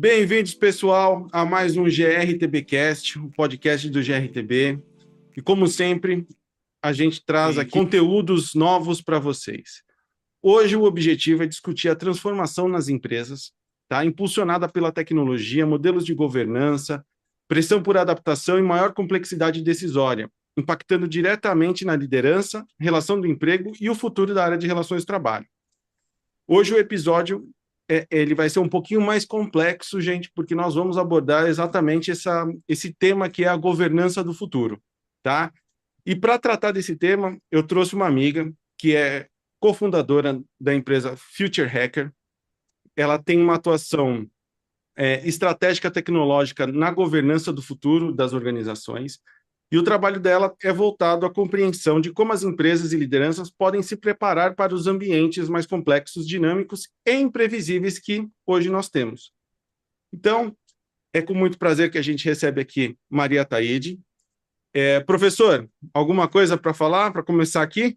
Bem-vindos, pessoal, a mais um GRTBcast, o podcast do GRTB. E, como sempre, a gente traz aqui conteúdos novos para vocês. Hoje, o objetivo é discutir a transformação nas empresas, tá? Impulsionada pela tecnologia, modelos de governança, pressão por adaptação e maior complexidade decisória, impactando diretamente na liderança, relação do emprego e o futuro da área de relações de trabalho. Hoje, o episódio ele vai ser um pouquinho mais complexo, gente, porque nós vamos abordar exatamente esse tema que é a governança do futuro, tá? E para tratar desse tema, eu trouxe uma amiga que é cofundadora da empresa Future Hacker. Ela tem uma atuação estratégica tecnológica na governança do futuro das organizações, e o trabalho dela é voltado à compreensão de como as empresas e lideranças podem se preparar para os ambientes mais complexos, dinâmicos e imprevisíveis que hoje nós temos. Então, é com muito prazer que a gente recebe aqui Maria Taide. Professor, alguma coisa para falar, para começar aqui?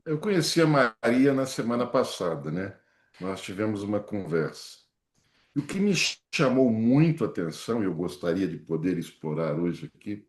Eu conheci a Maria na semana passada, né? Nós tivemos uma conversa. E o que me chamou muito a atenção, e eu gostaria de poder explorar hoje aqui,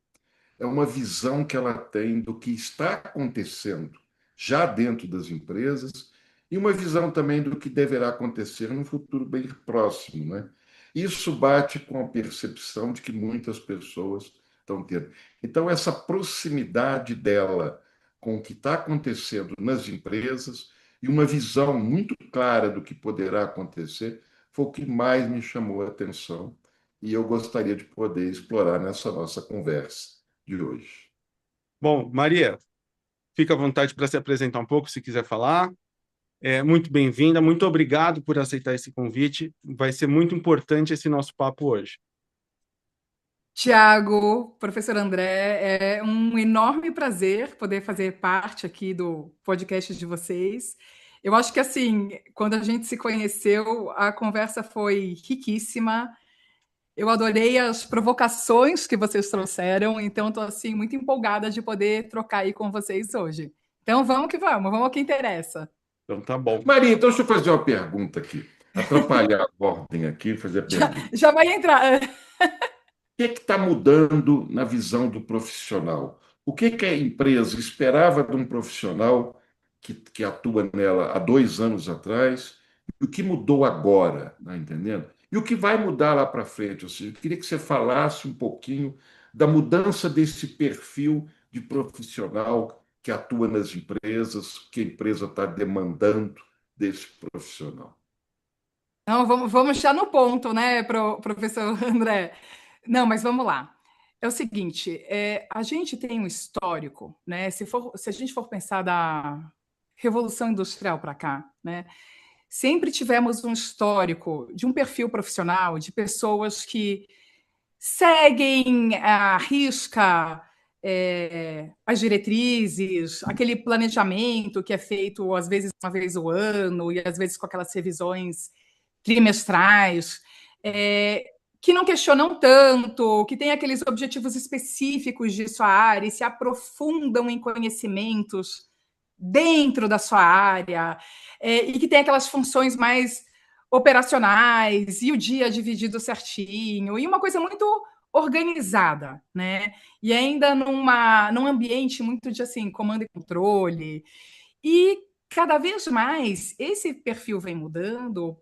é uma visão que ela tem do que está acontecendo já dentro das empresas e uma visão também do que deverá acontecer no futuro bem próximo, né? Isso bate com a percepção de que muitas pessoas estão tendo. Então, essa proximidade dela com o que está acontecendo nas empresas e uma visão muito clara do que poderá acontecer foi o que mais me chamou a atenção e eu gostaria de poder explorar nessa nossa conversa de hoje. Bom, Maria, fica à vontade para se apresentar um pouco, se quiser falar. Muito bem-vinda, muito obrigado por aceitar esse convite. Vai ser muito importante esse nosso papo hoje. Tiago, professor André, é um enorme prazer poder fazer parte aqui do podcast de vocês. Eu acho que, assim, quando a gente se conheceu, a conversa foi riquíssima. Eu adorei as provocações que vocês trouxeram, então estou, assim, muito empolgada de poder trocar aí com vocês hoje. Então, vamos que vamos ao que interessa. Então, tá bom. Maria, então deixa eu fazer uma pergunta aqui. Atrapalhar a ordem aqui, fazer a pergunta. Já vai entrar. O que está mudando na visão do profissional? O que a empresa esperava de um profissional que atua nela há 2 anos atrás? E o que mudou agora, tá entendendo? E o que vai mudar lá para frente? Ou seja, eu queria que você falasse um pouquinho da mudança desse perfil de profissional que atua nas empresas, que a empresa está demandando desse profissional. Não, vamos já no ponto, né, professor André? Não, mas vamos lá. É o seguinte, a gente tem um histórico, né? Se a gente for pensar da Revolução Industrial para cá, né? Sempre tivemos um histórico de um perfil profissional, de pessoas que seguem à risca as diretrizes, aquele planejamento que é feito às vezes uma vez ao ano e às vezes com aquelas revisões trimestrais, que não questionam tanto, que têm aqueles objetivos específicos de sua área e se aprofundam em conhecimentos dentro da sua área, e que tem aquelas funções mais operacionais e o dia dividido certinho, e uma coisa muito organizada, né? E ainda num ambiente muito de assim, comando e controle. E cada vez mais esse perfil vem mudando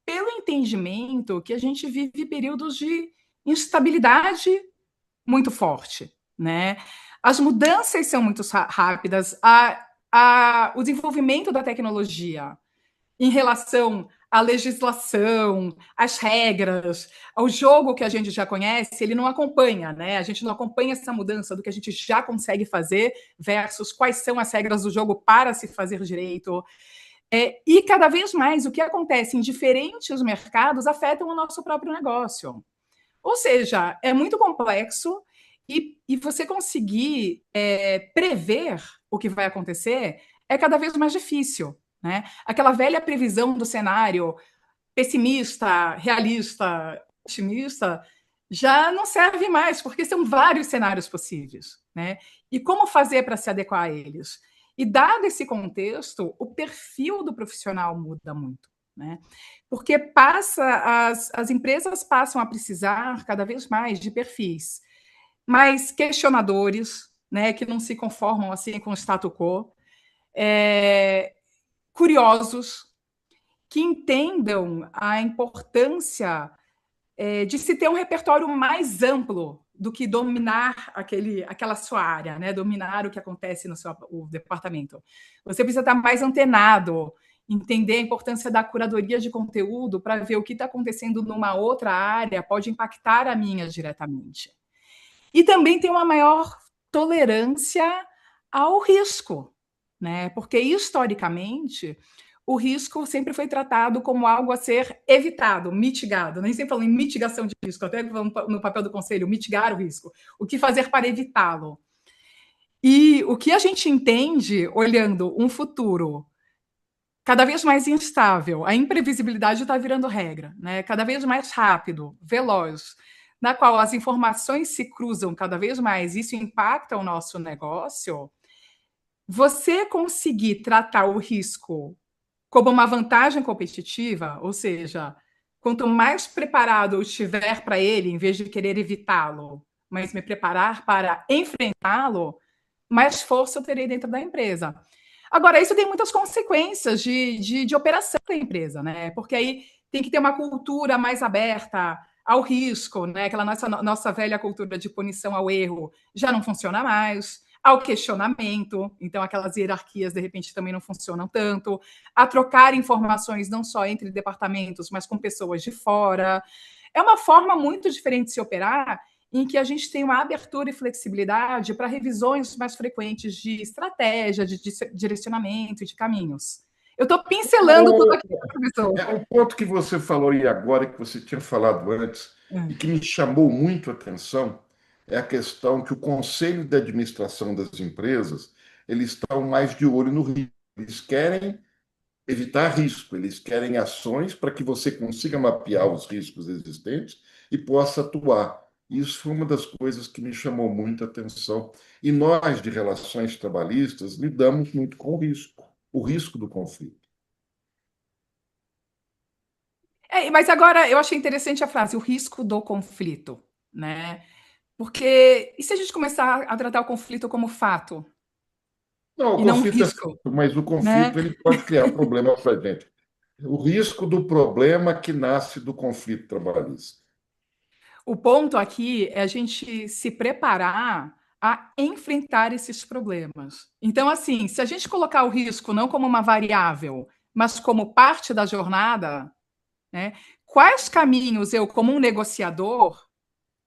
pelo entendimento que a gente vive períodos de instabilidade muito forte, né? As mudanças são muito rápidas, o desenvolvimento da tecnologia em relação à legislação, às regras, ao jogo que a gente já conhece, ele não acompanha, né? A gente não acompanha essa mudança do que a gente já consegue fazer versus quais são as regras do jogo para se fazer direito. E cada vez mais o que acontece em diferentes mercados afetam o nosso próprio negócio. Ou seja, é muito complexo e você conseguir prever o que vai acontecer é cada vez mais difícil. Né? Aquela velha previsão do cenário pessimista, realista, otimista, já não serve mais, porque são vários cenários possíveis. Né? E como fazer para se adequar a eles? E dado esse contexto, o perfil do profissional muda muito. né? Porque as empresas passam a precisar cada vez mais de perfis mais questionadores, né, que não se conformam assim com o status quo, curiosos, que entendam a importância de se ter um repertório mais amplo do que dominar aquela sua área, né? Dominar o que acontece no seu o departamento. Você precisa estar mais antenado, entender a importância da curadoria de conteúdo para ver o que está acontecendo numa outra área pode impactar a minha diretamente. E também tem uma maior tolerância ao risco, né? Porque historicamente o risco sempre foi tratado como algo a ser evitado, mitigado. Nem sempre falo em mitigação de risco, até no papel do conselho, mitigar o risco. O que fazer para evitá-lo? E o que a gente entende, olhando um futuro cada vez mais instável, a imprevisibilidade está virando regra, né? Cada vez mais rápido, veloz, na qual as informações se cruzam cada vez mais, isso impacta o nosso negócio. Você conseguir tratar o risco como uma vantagem competitiva, ou seja, quanto mais preparado eu estiver para ele, em vez de querer evitá-lo, mas me preparar para enfrentá-lo, mais força eu terei dentro da empresa. Agora, isso tem muitas consequências de operação da empresa, né? Porque aí tem que ter uma cultura mais aberta ao risco, né? Aquela nossa velha cultura de punição ao erro já não funciona mais, ao questionamento, então aquelas hierarquias de repente também não funcionam tanto, a trocar informações não só entre departamentos, mas com pessoas de fora. É uma forma muito diferente de se operar, em que a gente tem uma abertura e flexibilidade para revisões mais frequentes de estratégia, de direcionamento e de caminhos. Eu estou pincelando tudo aqui, professor. Um ponto que você falou aí agora, que você tinha falado antes, e que me chamou muito a atenção, é a questão que o conselho de administração das empresas, eles estão mais de olho no risco. Eles querem evitar risco, eles querem ações para que você consiga mapear os riscos existentes e possa atuar. Isso foi uma das coisas que me chamou muita atenção. E nós, de relações trabalhistas, lidamos muito com o risco do conflito. Mas agora eu achei interessante a frase, o risco do conflito, né? Porque e se a gente começar a tratar o conflito como fato Não, o e não um conflito é risco, fato, mas o né? conflito ele pode criar problemas para a gente. O risco do problema que nasce do conflito trabalhista. O ponto aqui é a gente se preparar a enfrentar esses problemas. Então, assim, se a gente colocar o risco não como uma variável, mas como parte da jornada, né, quais caminhos eu, como um negociador,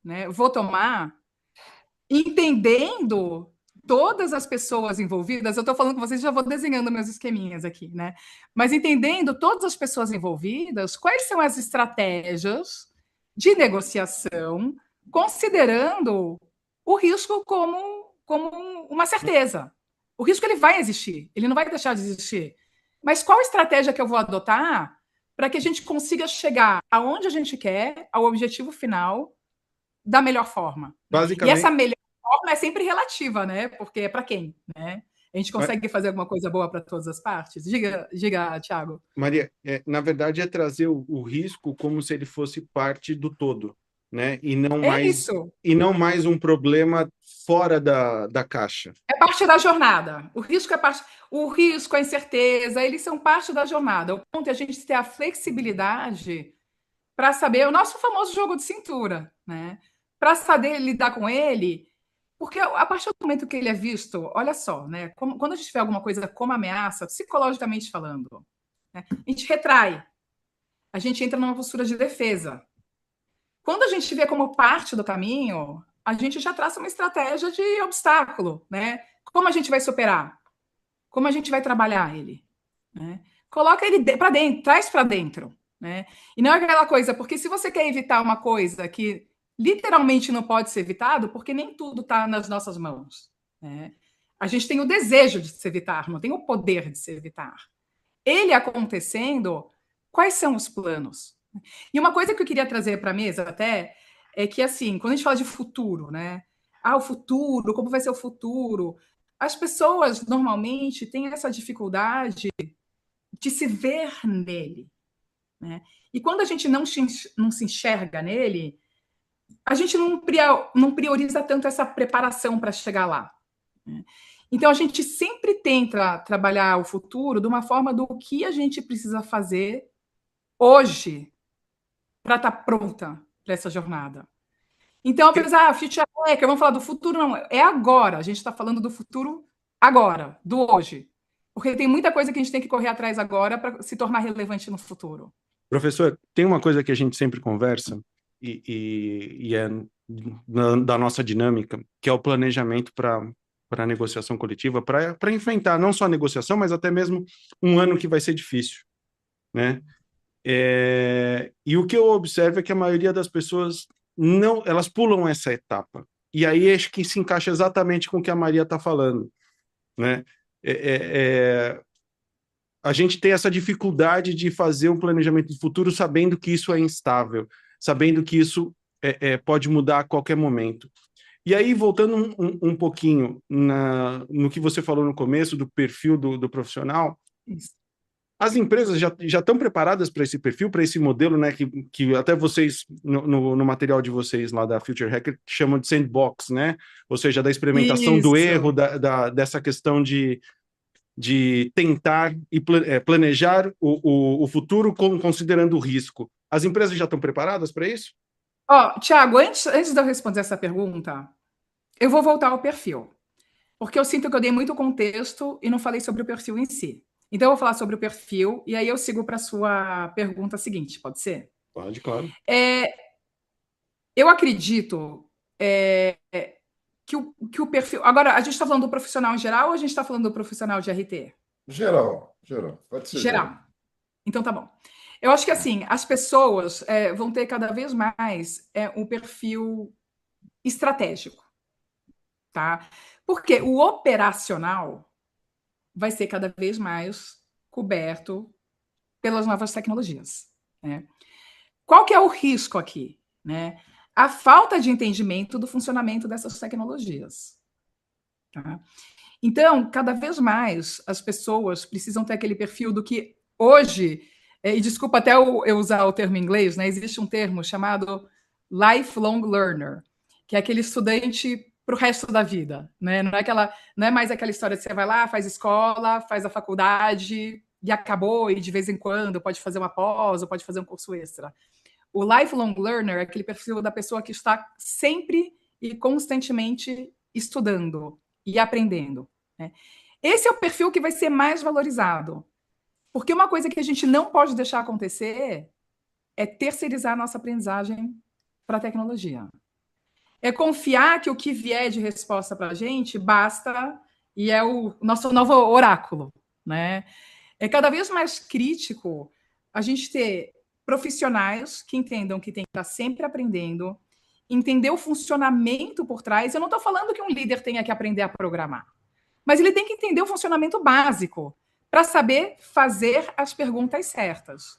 né, vou tomar, entendendo todas as pessoas envolvidas, eu estou falando com vocês, já vou desenhando meus esqueminhas aqui, né? Mas entendendo todas as pessoas envolvidas, quais são as estratégias de negociação, considerando o risco como uma certeza. O risco ele vai existir, ele não vai deixar de existir. Mas qual estratégia que eu vou adotar para que a gente consiga chegar aonde a gente quer, ao objetivo final, da melhor forma? E essa Basicamente, melhor forma é sempre relativa, né? Porque é para quem, né? A gente consegue fazer alguma coisa boa para todas as partes? Diga, Thiago. Maria, na verdade é trazer o risco como se ele fosse parte do todo, né? É isso. E não mais um problema fora da caixa. É parte da jornada. O risco é parte. O risco, a incerteza, eles são parte da jornada. O ponto é a gente ter a flexibilidade para saber o nosso famoso jogo de cintura, né? Para saber lidar com ele, porque a partir do momento que ele é visto, olha só, né? Quando a gente vê alguma coisa como ameaça, psicologicamente falando, né, a gente retrai, a gente entra numa postura de defesa. Quando a gente vê como parte do caminho, a gente já traça uma estratégia de obstáculo, né? Como a gente vai superar? Como a gente vai trabalhar ele? Né? Coloca ele para dentro, traz para dentro, né? E não é aquela coisa, porque se você quer evitar uma coisa que literalmente não pode ser evitado, porque nem tudo está nas nossas mãos, né? A gente tem o desejo de se evitar, não tem o poder de se evitar. Ele acontecendo, quais são os planos? E uma coisa que eu queria trazer para a mesa até é que, assim, quando a gente fala de futuro, né? Ah, o futuro, como vai ser o futuro? As pessoas normalmente têm essa dificuldade de se ver nele, né? E quando a gente não se enxerga nele, a gente não prioriza tanto essa preparação para chegar lá, né? Então, a gente sempre tenta trabalhar o futuro de uma forma do que a gente precisa fazer hoje para estar pronta para essa jornada. Então, apesar, future hacker, vamos falar do futuro, não, é agora. A gente está falando do futuro agora, do hoje. Porque tem muita coisa que a gente tem que correr atrás agora para se tornar relevante no futuro. Professor, tem uma coisa que a gente sempre conversa, e é da nossa dinâmica, que é o planejamento para a negociação coletiva, para enfrentar não só a negociação, mas até mesmo um ano que vai ser difícil, né? E o que eu observo é que a maioria das pessoas não, elas pulam essa etapa. E aí acho que se encaixa exatamente com o que a Maria está falando, né? A gente tem essa dificuldade de fazer um planejamento do futuro sabendo que isso é instável, sabendo que isso pode mudar a qualquer momento. E aí, voltando um pouquinho no que você falou no começo, do perfil do profissional, Isso. as empresas já estão preparadas para esse perfil, para esse modelo, né, que até vocês, no material de vocês lá da Future Hacker, chamam de sandbox, né? Ou seja, da experimentação do erro, dessa questão de tentar e planejar o futuro considerando o risco. As empresas já estão preparadas para isso? Tiago, antes de eu responder essa pergunta, eu vou voltar ao perfil. Porque eu sinto que eu dei muito contexto e não falei sobre o perfil em si. Então, eu vou falar sobre o perfil e aí eu sigo para a sua pergunta seguinte, pode ser? Pode, claro. Eu acredito que o perfil... Agora, a gente está falando do profissional em geral ou a gente está falando do profissional de RT? Geral. Pode ser geral. Então, tá bom. Eu acho que, assim, as pessoas vão ter cada vez mais um perfil estratégico, tá? Porque o operacional vai ser cada vez mais coberto pelas novas tecnologias, né? Qual que é o risco aqui, né? A falta de entendimento do funcionamento dessas tecnologias, tá? Então, cada vez mais as pessoas precisam ter aquele perfil do que hoje, e desculpa até eu usar o termo em inglês, né? Existe um termo chamado lifelong learner, que é aquele estudante para o resto da vida, né? Não é mais aquela história de você vai lá, faz escola, faz a faculdade e acabou, e de vez em quando pode fazer uma pós ou pode fazer um curso extra. O lifelong learner é aquele perfil da pessoa que está sempre e constantemente estudando e aprendendo, né? Esse é o perfil que vai ser mais valorizado. Porque uma coisa que a gente não pode deixar acontecer é terceirizar a nossa aprendizagem para a tecnologia. É confiar que o que vier de resposta para a gente basta e é o nosso novo oráculo, né? É cada vez mais crítico a gente ter profissionais que entendam que tem que estar sempre aprendendo, entender o funcionamento por trás. Eu não estou falando que um líder tenha que aprender a programar, mas ele tem que entender o funcionamento básico para saber fazer as perguntas certas.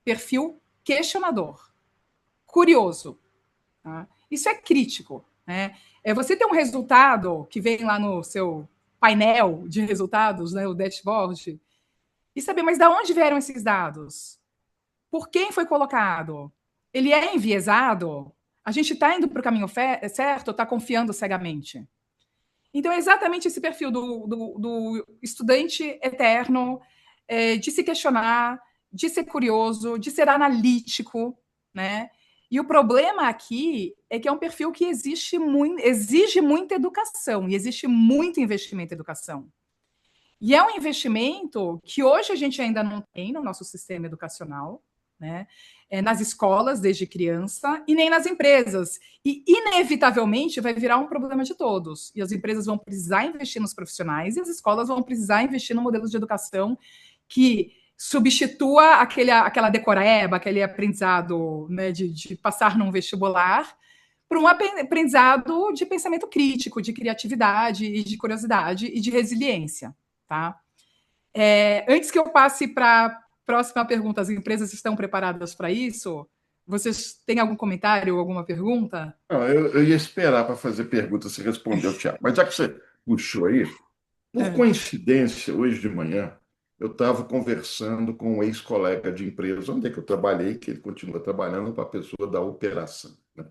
Perfil questionador, curioso, tá? Isso é crítico, né? Você ter um resultado que vem lá no seu painel de resultados, né, o dashboard, e saber, mas de onde vieram esses dados? Por quem foi colocado? Ele é enviesado? A gente está indo para o caminho certo ou está confiando cegamente? Então, é exatamente esse perfil do estudante eterno, de se questionar, de ser curioso, de ser analítico, né? E o problema aqui é que é um perfil que exige muita educação e existe muito investimento em educação. E é um investimento que hoje a gente ainda não tem no nosso sistema educacional, né? Nas escolas, desde criança, e nem nas empresas. E, inevitavelmente, vai virar um problema de todos. E as empresas vão precisar investir nos profissionais e as escolas vão precisar investir no modelo de educação que substitua aquela decoreba, aquele aprendizado, né, de passar num vestibular, por um aprendizado de pensamento crítico, de criatividade e de curiosidade e de resiliência, tá? Antes que eu passe para a próxima pergunta, as empresas estão preparadas para isso? Vocês têm algum comentário ou alguma pergunta? Não, eu ia esperar para fazer pergunta, você respondeu, Tiago. Mas já que você puxou aí, por coincidência, hoje de manhã, eu estava conversando com um ex-colega de empresa, onde é que eu trabalhei, que ele continua trabalhando para a pessoa da operação, né?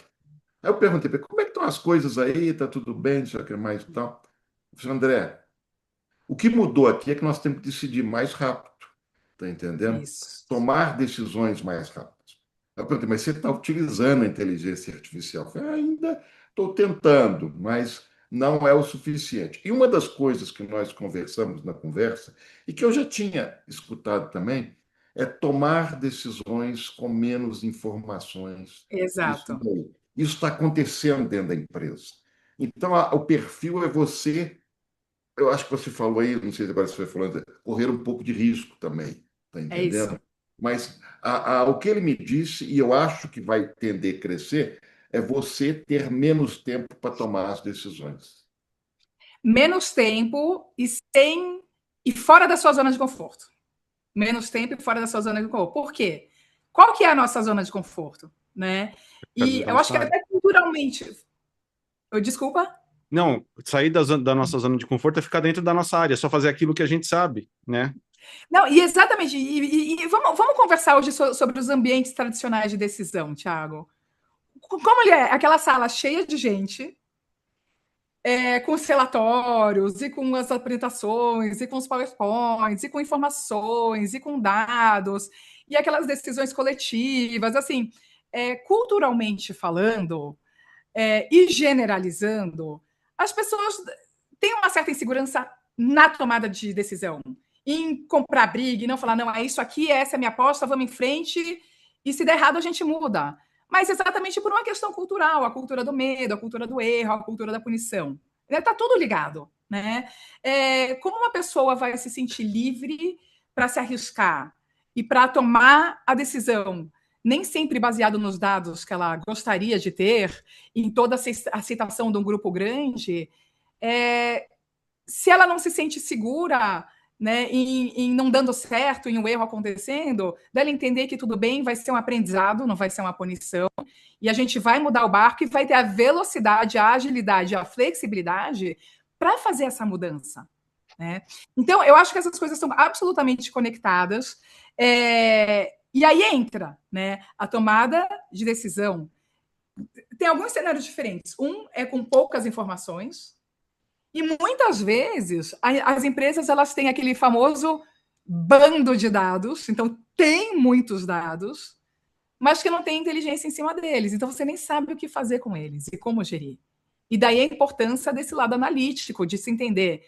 Aí eu perguntei para ele, como é que estão as coisas aí? Está tudo bem, não sei o que mais e tal. Eu falei, André, o que mudou aqui é que nós temos que decidir mais rápido, tá entendendo? Isso. Tomar decisões mais rápidas. Eu perguntei, mas você está utilizando a inteligência artificial? Eu falei, ainda estou tentando, mas não é o suficiente. E uma das coisas que nós conversamos na conversa, e que eu já tinha escutado também, é tomar decisões com menos informações. Isso, Exato. isso está acontecendo dentro da empresa. Então, o perfil é você, eu acho que você falou aí, não sei se agora você foi falando, correr um pouco de risco também, tá É isso. entendendo? Mas o que ele me disse, e eu acho que vai tender a crescer, é você ter menos tempo para tomar as decisões. Menos tempo e fora da sua zona de conforto. Menos tempo e fora da sua zona de conforto. Por quê? Qual que é a nossa zona de conforto, né? Ficar E dentro da eu acho que nossa área. até culturalmente. Desculpa? Não, sair da nossa zona de conforto é ficar dentro da nossa área, é só fazer aquilo que a gente sabe, né? Não, e exatamente. E vamos conversar hoje sobre os ambientes tradicionais de decisão, Thiago. Como ele é? Aquela sala cheia de gente, com os relatórios, e com as apresentações, e com os PowerPoints, e com informações, e com dados, e aquelas decisões coletivas, assim, culturalmente falando, e generalizando, as pessoas têm uma certa insegurança na tomada de decisão, em comprar briga e não falar, não, é isso aqui, essa é a minha aposta, vamos em frente, e se der errado a gente muda. Mas exatamente por uma questão cultural, a cultura do medo, a cultura do erro, a cultura da punição. Está tudo ligado, né? Como uma pessoa vai se sentir livre para se arriscar e para tomar a decisão, nem sempre baseado nos dados que ela gostaria de ter, em toda a aceitação de um grupo grande, se ela não se sente segura, né, em não dando certo, em um erro acontecendo, dela entender que tudo bem, vai ser um aprendizado, não vai ser uma punição, e a gente vai mudar o barco e vai ter a velocidade, a agilidade, a flexibilidade para fazer essa mudança, né? Então, eu acho que essas coisas estão absolutamente conectadas. E aí entra, né, a tomada de decisão. Tem alguns cenários diferentes. Um é com poucas informações, e muitas vezes as empresas elas têm aquele famoso bando de dados, então tem muitos dados, mas que não tem inteligência em cima deles. Então você nem sabe o que fazer com eles e como gerir. E daí a importância desse lado analítico, de se entender,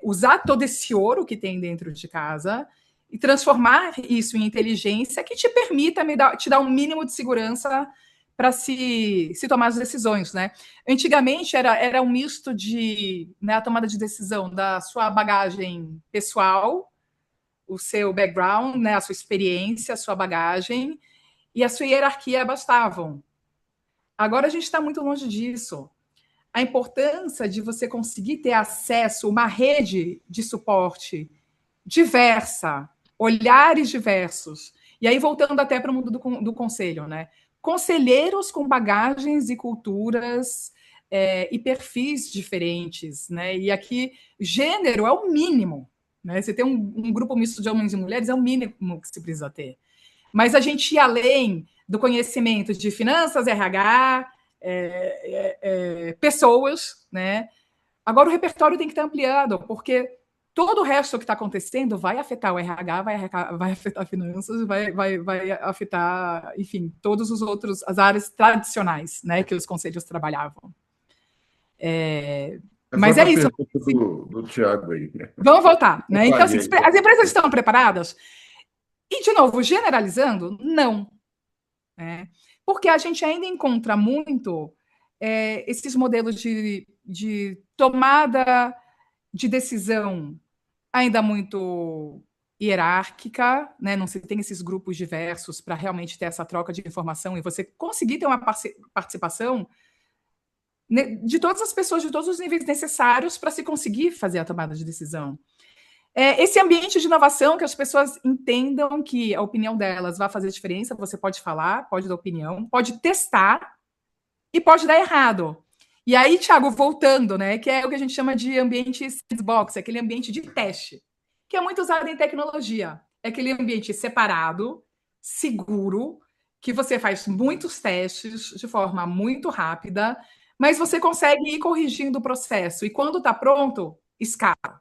usar todo esse ouro que tem dentro de casa e transformar isso em inteligência que te permita te dar um mínimo de segurança para se tomar as decisões, né? Antigamente era um misto de, né, a tomada de decisão da sua bagagem pessoal, o seu background, né, a sua experiência, a sua bagagem e a sua hierarquia bastavam. Agora a gente está muito longe disso. A importância de você conseguir ter acesso a uma rede de suporte diversa, olhares diversos. E aí, voltando até para o mundo do conselho, né? Conselheiros com bagagens e culturas e perfis diferentes, né? E aqui, gênero é o mínimo, né? Você tem um grupo misto de homens e mulheres, é o mínimo que se precisa ter. Mas a gente ir além do conhecimento de finanças, RH, pessoas, né? Agora o repertório tem que estar ampliado, porque todo o resto que está acontecendo vai afetar o RH, vai afetar finanças, vai afetar, enfim, todos os outros, as áreas tradicionais, né, que os conselhos trabalhavam. Mas é isso. Do Tiago aí. Vamos voltar, né? Então, assim, as empresas estão preparadas? E, de novo, generalizando, não. Né? Porque a gente ainda encontra muito esses modelos de tomada de decisão ainda muito hierárquica, né? Não se tem esses grupos diversos para realmente ter essa troca de informação e você conseguir ter uma participação de todas as pessoas, de todos os níveis necessários para se conseguir fazer a tomada de decisão. Esse ambiente de inovação, que as pessoas entendam que a opinião delas vai fazer diferença, você pode falar, pode dar opinião, pode testar e pode dar errado. E aí, Thiago, voltando, né, que é o que a gente chama de ambiente sandbox, aquele ambiente de teste, que é muito usado em tecnologia. É aquele ambiente separado, seguro, que você faz muitos testes de forma muito rápida, mas você consegue ir corrigindo o processo. E quando está pronto, escala.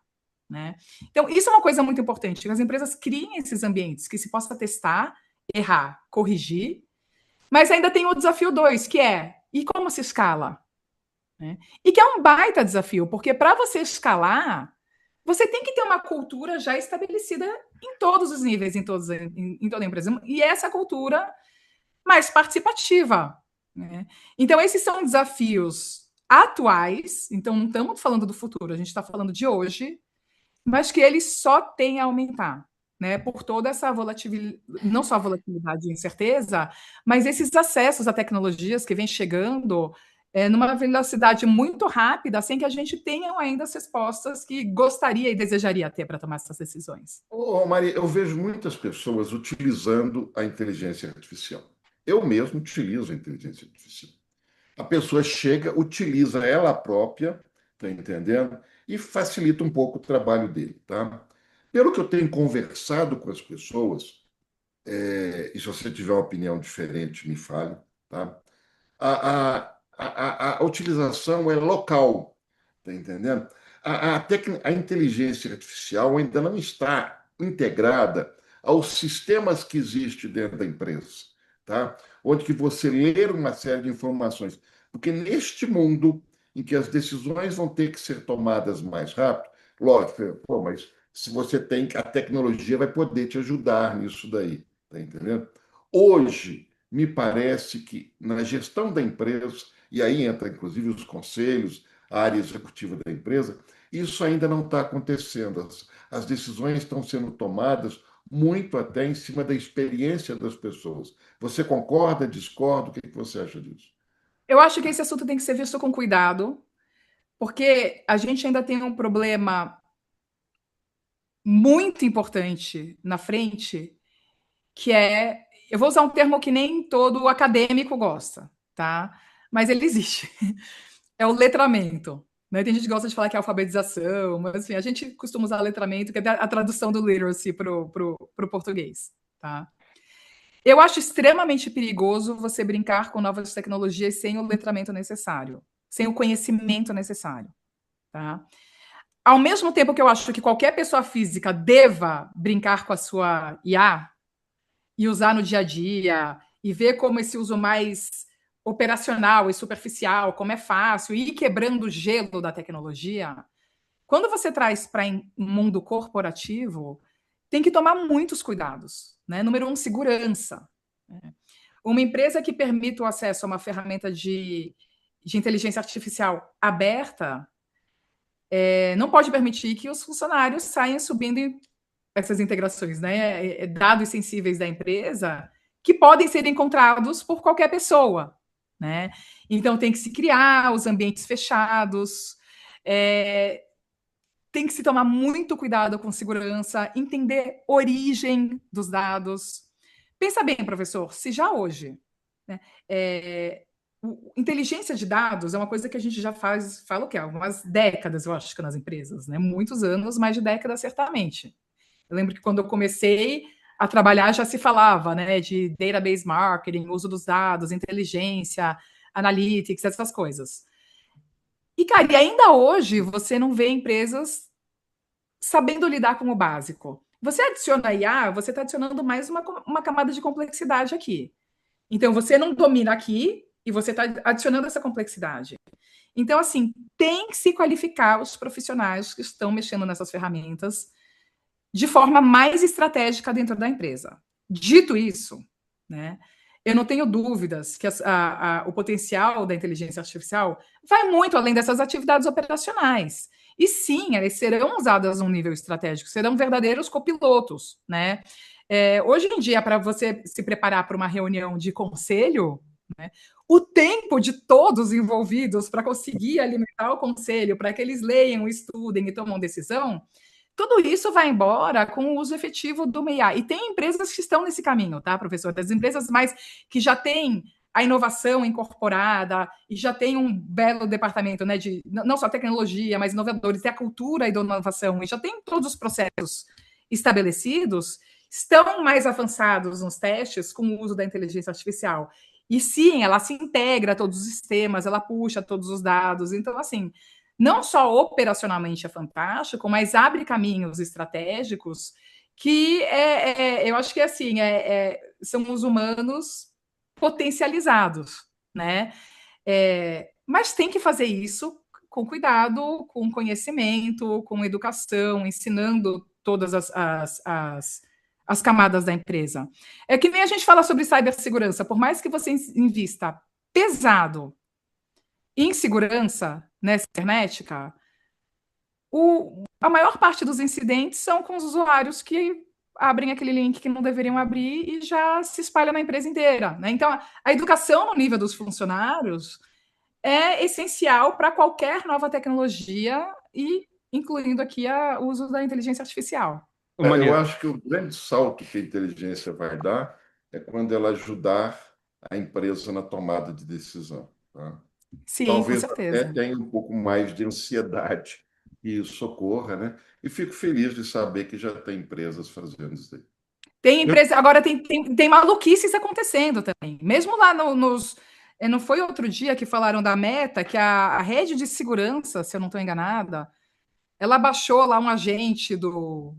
Né? Então, isso é uma coisa muito importante, que as empresas criem esses ambientes que se possa testar, errar, corrigir, mas ainda tem o desafio 2, que é, e como se escala? Né? E que é um baita desafio, porque para você escalar, você tem que ter uma cultura já estabelecida em todos os níveis, em toda a empresa. E essa cultura mais participativa. Né? Então, esses são desafios atuais, então não estamos falando do futuro, a gente está falando de hoje, mas que eles só têm a aumentar, né? Por toda essa volatilidade, não só a volatilidade e incerteza, mas esses acessos a tecnologias que vêm chegando numa velocidade muito rápida, sem que a gente tenha ainda as respostas que gostaria e desejaria ter para tomar essas decisões. Maria, eu vejo muitas pessoas utilizando a inteligência artificial. Eu mesmo utilizo a inteligência artificial. A pessoa chega, utiliza ela própria, tá entendendo? E facilita um pouco o trabalho dele, tá? Pelo que eu tenho conversado com as pessoas, e se você tiver uma opinião diferente, me fale, tá? A utilização é local, tá entendendo? A inteligência artificial ainda não está integrada aos sistemas que existem dentro da empresa, tá? Onde que você lê uma série de informações. Porque neste mundo em que as decisões vão ter que ser tomadas mais rápido, lógico, pô, mas se você tem, a tecnologia vai poder te ajudar nisso daí, tá entendendo? Hoje, me parece que na gestão da empresa, e aí entra inclusive os conselhos, a área executiva da empresa, isso ainda não está acontecendo. As decisões estão sendo tomadas muito até em cima da experiência das pessoas. Você concorda, discorda? O que você acha disso? Eu acho que esse assunto tem que ser visto com cuidado, porque a gente ainda tem um problema muito importante na frente, que é, eu vou usar um termo que nem todo acadêmico gosta, tá? Mas ele existe. É o letramento. Né? Tem gente que gosta de falar que é alfabetização, mas assim, a gente costuma usar letramento, que é a tradução do literacy para o português. Tá? Eu acho extremamente perigoso você brincar com novas tecnologias sem o letramento necessário, sem o conhecimento necessário. Tá? Ao mesmo tempo que eu acho que qualquer pessoa física deva brincar com a sua IA e usar no dia a dia, e ver como esse uso mais operacional e superficial, como é fácil, e ir quebrando o gelo da tecnologia, quando você traz para um mundo corporativo, tem que tomar muitos cuidados. Né? Número um, segurança. Né? Uma empresa que permita o acesso a uma ferramenta de inteligência artificial aberta não pode permitir que os funcionários saiam subindo essas integrações, né? Dados sensíveis da empresa que podem ser encontrados por qualquer pessoa, né? Então tem que se criar os ambientes fechados, tem que se tomar muito cuidado com segurança, entender origem dos dados. Pensa bem, professor, se já hoje, né, inteligência de dados é uma coisa que a gente já fala o quê? Algumas décadas, eu acho que nas empresas, né? Muitos anos, mais de décadas, certamente. Eu lembro que quando eu comecei a trabalhar já se falava, né, de database marketing, uso dos dados, inteligência, analytics, essas coisas. E, cara, e ainda hoje você não vê empresas sabendo lidar com o básico. Você adiciona IA, você está adicionando mais uma camada de complexidade aqui. Então, você não domina aqui e você está adicionando essa complexidade. Então, assim, tem que se qualificar os profissionais que estão mexendo nessas ferramentas de forma mais estratégica dentro da empresa. Dito isso, né, eu não tenho dúvidas que o potencial da inteligência artificial vai muito além dessas atividades operacionais. E sim, elas serão usadas num nível estratégico, serão verdadeiros copilotos. Né? Hoje em dia, para você se preparar para uma reunião de conselho, né, o tempo de todos envolvidos para conseguir alimentar o conselho, para que eles leiam, estudem e tomem decisão, tudo isso vai embora com o uso efetivo do IA. E tem empresas que estão nesse caminho, tá, professor? Das empresas mais que já têm a inovação incorporada, e já tem um belo departamento, né, de não só tecnologia, mas inovadores, e a cultura e da inovação, e já tem todos os processos estabelecidos, estão mais avançados nos testes com o uso da inteligência artificial. E sim, ela se integra a todos os sistemas, ela puxa todos os dados. Então, assim, não só operacionalmente é fantástico, mas abre caminhos estratégicos que eu acho que assim são os humanos potencializados, né? Mas tem que fazer isso com cuidado, com conhecimento, com educação, ensinando todas as camadas da empresa. É que nem a gente fala sobre cibersegurança, por mais que você invista pesado em segurança nessa cibernética, a maior parte dos incidentes são com os usuários que abrem aquele link que não deveriam abrir e já se espalha na empresa inteira, né? Então, a educação no nível dos funcionários é essencial para qualquer nova tecnologia e incluindo aqui o uso da inteligência artificial. Eu acho que o grande salto que a inteligência vai dar é quando ela ajudar a empresa na tomada de decisão. Tá? Sim, com Talvez até certeza. tenha um pouco mais de ansiedade que isso ocorra, né? E fico feliz de saber que já tem empresas fazendo isso aí. Tem empresa, agora tem maluquices acontecendo também. Mesmo lá nos. Não foi outro dia que falaram da Meta, que a rede de segurança, se eu não estou enganada, ela baixou lá um agente do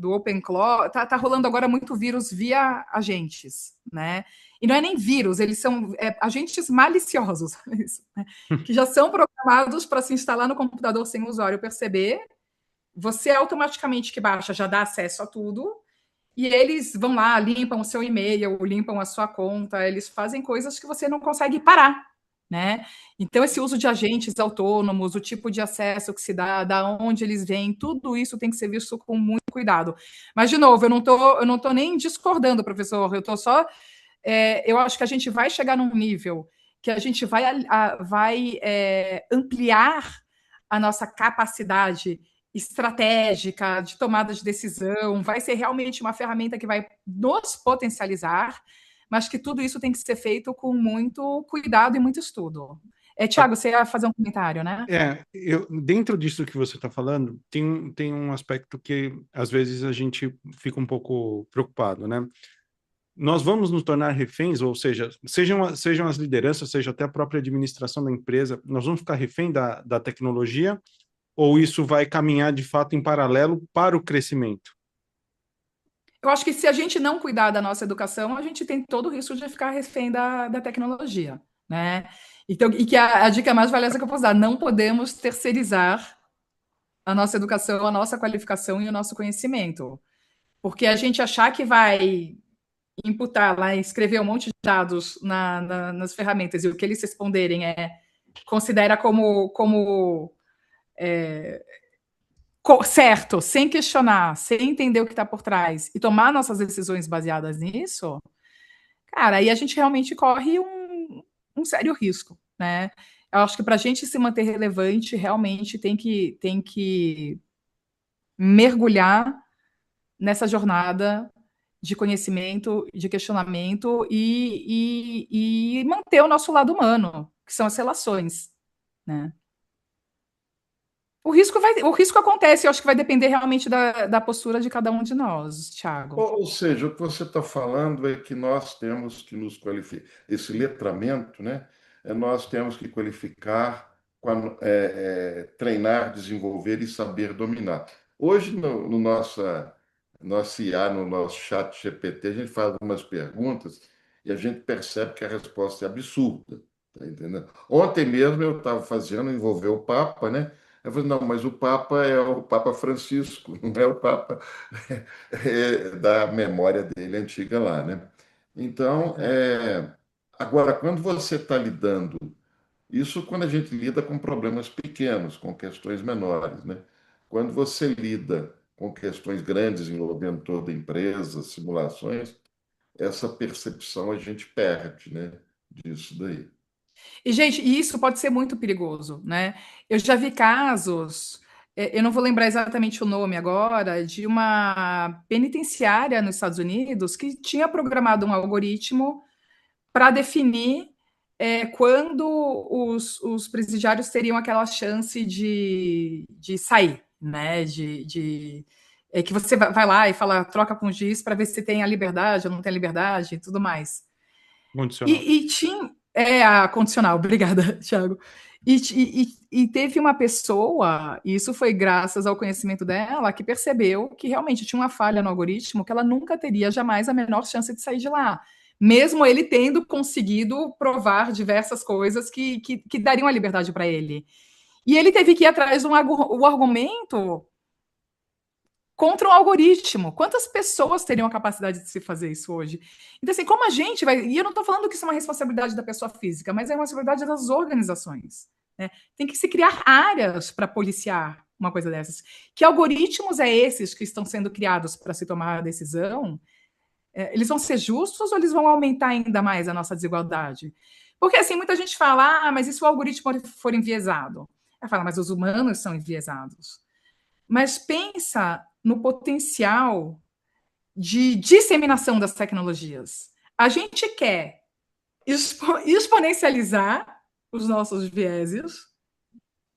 OpenClaw. Tá rolando agora muito vírus via agentes, né? E não é nem vírus, eles são agentes maliciosos, né? Que já são programados para se instalar no computador sem o usuário perceber. Você automaticamente que baixa já dá acesso a tudo. E eles vão lá, limpam o seu e-mail, limpam a sua conta, eles fazem coisas que você não consegue parar, né? Então, esse uso de agentes autônomos, o tipo de acesso que se dá, da onde eles vêm, tudo isso tem que ser visto com muito cuidado. Mas, de novo, eu não tô nem discordando, professor, eu tô só. Eu acho que a gente vai chegar num nível que a gente vai ampliar a nossa capacidade estratégica, de tomada de decisão, vai ser realmente uma ferramenta que vai nos potencializar, mas que tudo isso tem que ser feito com muito cuidado e muito estudo. Tiago, você ia fazer um comentário, né? Dentro disso que você está falando, tem um aspecto que às vezes a gente fica um pouco preocupado, né? Nós vamos nos tornar reféns, ou seja, sejam as lideranças, seja até a própria administração da empresa, nós vamos ficar refém da tecnologia, ou isso vai caminhar de fato em paralelo para o crescimento? Eu acho que se a gente não cuidar da nossa educação, a gente tem todo o risco de ficar refém da tecnologia, né? Então, e que a dica mais valiosa que eu posso dar, não podemos terceirizar a nossa educação, a nossa qualificação e o nosso conhecimento. Porque a gente achar que vai imputar lá, escrever um monte de dados nas ferramentas e o que eles responderem considera como certo, sem questionar, sem entender o que está por trás e tomar nossas decisões baseadas nisso, cara, aí a gente realmente corre um sério risco, né? Eu acho que para a gente se manter relevante, realmente tem que mergulhar nessa jornada de conhecimento, de questionamento e manter o nosso lado humano, que são as relações, né? O risco acontece, eu acho que vai depender realmente da postura de cada um de nós, Thiago. Ou seja, o que você está falando é que nós temos que nos qualificar, esse letramento, né? Nós temos que qualificar, treinar, desenvolver e saber dominar. Hoje, no nosso IA, no nosso chat GPT, a gente faz algumas perguntas e a gente percebe que a resposta é absurda. Tá entendendo? Ontem mesmo eu estava fazendo, envolver o Papa, né? Eu falei, não, mas o Papa é o Papa Francisco, não é o Papa da memória dele antiga lá, né? Então, agora, quando você está lidando, isso quando a gente lida com problemas pequenos, com questões menores, né? Quando você lida com questões grandes envolvendo toda a empresa, simulações, essa percepção a gente perde, né? Disso daí. E, gente, isso pode ser muito perigoso, né? Eu já vi casos, eu não vou lembrar exatamente o nome agora, de uma penitenciária nos Estados Unidos que tinha programado um algoritmo para definir quando os presidiários teriam aquela chance de sair, né? Que você vai lá e fala, troca com o juiz para ver se tem a liberdade ou não tem a liberdade e tudo mais. Condicional. E tinha. A condicional, obrigada, Thiago. E teve uma pessoa, e isso foi graças ao conhecimento dela, que percebeu que realmente tinha uma falha no algoritmo, que ela nunca teria jamais a menor chance de sair de lá, mesmo ele tendo conseguido provar diversas coisas que dariam a liberdade para ele. E ele teve que ir atrás de um argumento contra um algoritmo. Quantas pessoas teriam a capacidade de se fazer isso hoje? Então, assim, como a gente vai... E eu não estou falando que isso é uma responsabilidade da pessoa física, mas é uma responsabilidade das organizações. Né? Tem que se criar áreas para policiar uma coisa dessas. Que algoritmos é esses que estão sendo criados para se tomar a decisão? Eles vão ser justos ou eles vão aumentar ainda mais a nossa desigualdade? Porque, assim, muita gente fala, mas e se o algoritmo for enviesado? Ela fala, mas os humanos são enviesados. Mas pensa no potencial de disseminação das tecnologias. A gente quer exponencializar os nossos vieses,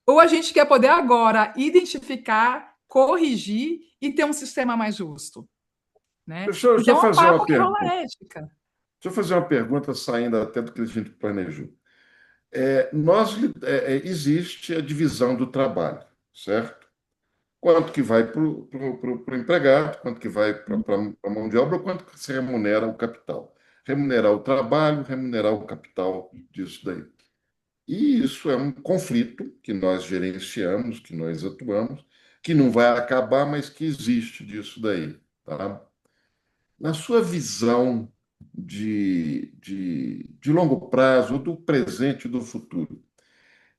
ou a gente quer poder agora identificar, corrigir e ter um sistema mais justo? Né? Deixa eu Então, é um fazer uma papo que rola pergunta. ética. Deixa eu fazer uma pergunta saindo até do que a gente planejou. Existe a divisão do trabalho, certo? Quanto que vai para o empregado, quanto que vai para a mão de obra, quanto que se remunera o capital. Remunerar o trabalho, remunerar o capital disso daí. E isso é um conflito que nós gerenciamos, que nós atuamos, que não vai acabar, mas que existe disso daí. Tá? Na sua visão de longo prazo, do presente e do futuro,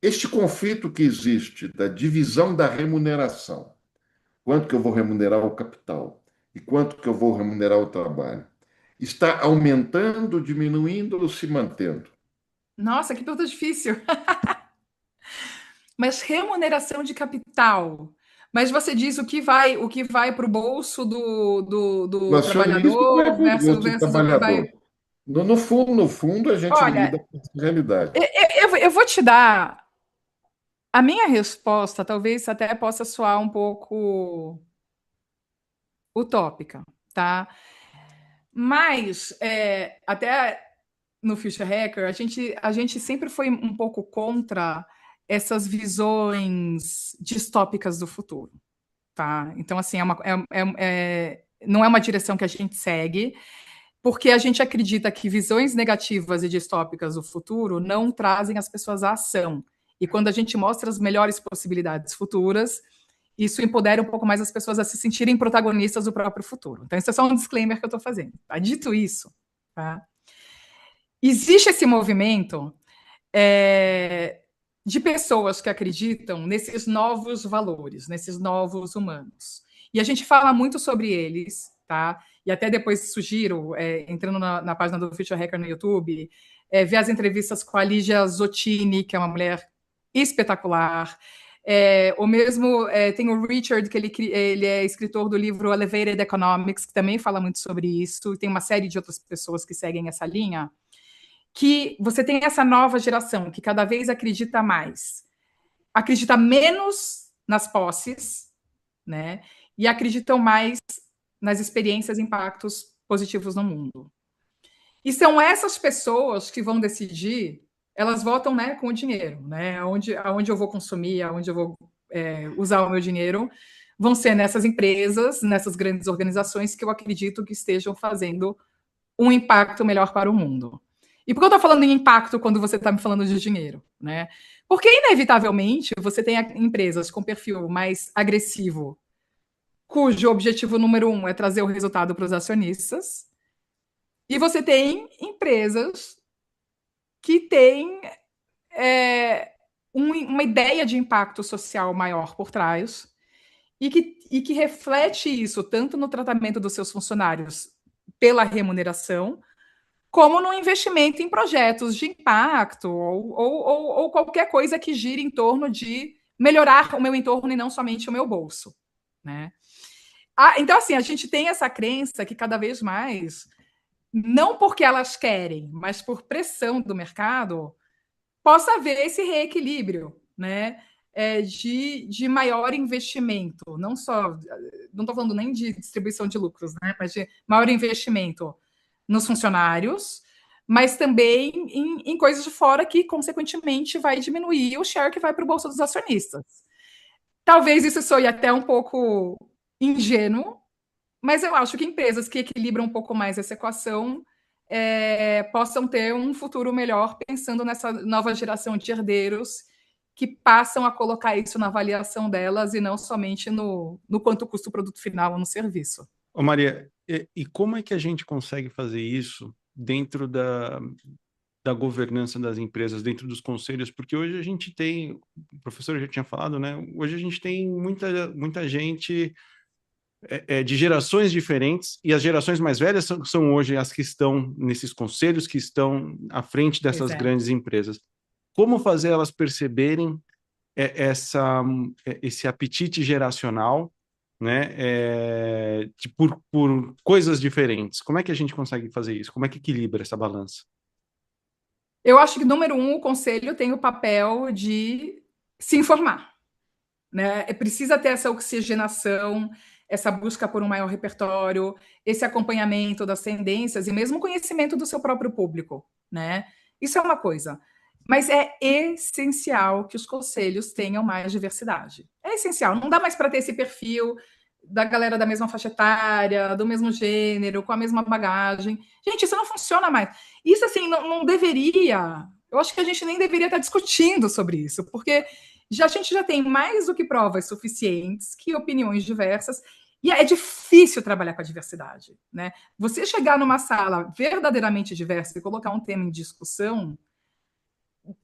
este conflito que existe da divisão da remuneração, quanto que eu vou remunerar o capital e quanto que eu vou remunerar o trabalho, está aumentando, diminuindo ou se mantendo? Nossa, que pergunta difícil. Mas remuneração de capital. Mas você diz o que vai para o bolso Do do acionista que vai trabalhador para o gosto do versus o que vai. trabalhador. No fundo, a gente Olha, lida com essa realidade. eu vou te dar a minha resposta, talvez até possa soar um pouco utópica, tá? Mas até no Future Hacker, a gente sempre foi um pouco contra essas visões distópicas do futuro, tá? Então, assim, não é uma direção que a gente segue, porque a gente acredita que visões negativas e distópicas do futuro não trazem as pessoas à ação. E quando a gente mostra as melhores possibilidades futuras, isso empodera um pouco mais as pessoas a se sentirem protagonistas do próprio futuro. Então, isso é só um disclaimer que eu estou fazendo. Tá? Dito isso, tá? Existe esse movimento de pessoas que acreditam nesses novos valores, nesses novos humanos. E a gente fala muito sobre eles, tá? E até depois sugiro, entrando na página do Future Hacker no YouTube, ver as entrevistas com a Ligia Zottini, que é uma mulher espetacular. Ou mesmo tem o Richard, que ele é escritor do livro Elevated Economics, que também fala muito sobre isso. Tem uma série de outras pessoas que seguem essa linha. Que você tem essa nova geração que cada vez acredita mais, acredita menos nas posses, né? E acreditam mais nas experiências e impactos positivos no mundo. E são essas pessoas que vão decidir, elas votam, né, com o dinheiro, né? Aonde eu vou consumir, aonde eu vou usar o meu dinheiro, vão ser nessas empresas, nessas grandes organizações que eu acredito que estejam fazendo um impacto melhor para o mundo. E por que eu estou falando em impacto quando você está me falando de dinheiro? Né? Porque, inevitavelmente, você tem empresas com perfil mais agressivo, cujo objetivo número 1 é trazer o resultado para os acionistas, e você tem empresas que têm uma ideia de impacto social maior por trás e que reflete isso tanto no tratamento dos seus funcionários pela remuneração, como no investimento em projetos de impacto ou qualquer coisa que gire em torno de melhorar o meu entorno e não somente o meu bolso, né? Então, assim, a gente tem essa crença que cada vez mais não porque elas querem, mas por pressão do mercado, possa haver esse reequilíbrio, né? De maior investimento, não só, não estou falando nem de distribuição de lucros, né? Mas de maior investimento nos funcionários, mas também em coisas de fora que, consequentemente, vai diminuir o share que vai para o bolso dos acionistas. Talvez isso soe até um pouco ingênuo, mas eu acho que empresas que equilibram um pouco mais essa equação possam ter um futuro melhor pensando nessa nova geração de herdeiros que passam a colocar isso na avaliação delas e não somente no quanto custa o produto final ou no serviço. Ô Maria, e como é que a gente consegue fazer isso dentro da governança das empresas, dentro dos conselhos? Porque hoje a gente tem, o professor já tinha falado, né? Hoje a gente tem muita gente de gerações diferentes, e as gerações mais velhas são hoje as que estão nesses conselhos, que estão à frente dessas grandes empresas. Como fazer elas perceberem esse apetite geracional, né, por coisas diferentes? Como é que a gente consegue fazer isso? Como é que equilibra essa balança? Eu acho que, número um, o conselho tem o papel de se informar, né? Precisa ter essa oxigenação, essa busca por um maior repertório, esse acompanhamento das tendências e mesmo conhecimento do seu próprio público, né? Isso é uma coisa. Mas é essencial que os conselhos tenham mais diversidade. É essencial. Não dá mais para ter esse perfil da galera da mesma faixa etária, do mesmo gênero, com a mesma bagagem. Gente, isso não funciona mais. Isso, assim, não deveria... Eu acho que a gente nem deveria estar discutindo sobre isso, porque a gente já tem mais do que provas suficientes, que opiniões diversas, e é difícil trabalhar com a diversidade, né? Você chegar numa sala verdadeiramente diversa e colocar um tema em discussão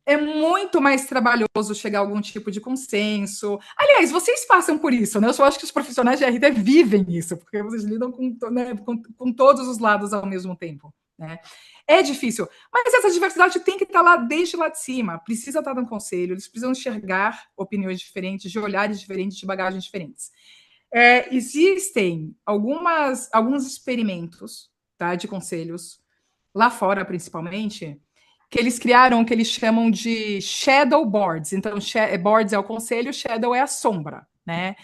é muito mais trabalhoso chegar a algum tipo de consenso. Aliás, vocês passam por isso, né? Eu só acho que os profissionais de RD vivem isso, porque vocês lidam com todos os lados ao mesmo tempo, né? É difícil, mas essa diversidade tem que estar lá desde lá de cima. Precisa estar no conselho, eles precisam enxergar opiniões diferentes, de olhares diferentes, de bagagens diferentes. Existem alguns experimentos, tá, de conselhos, lá fora principalmente, que eles criaram o que eles chamam de shadow boards. Então, boards é o conselho, shadow é a sombra, né?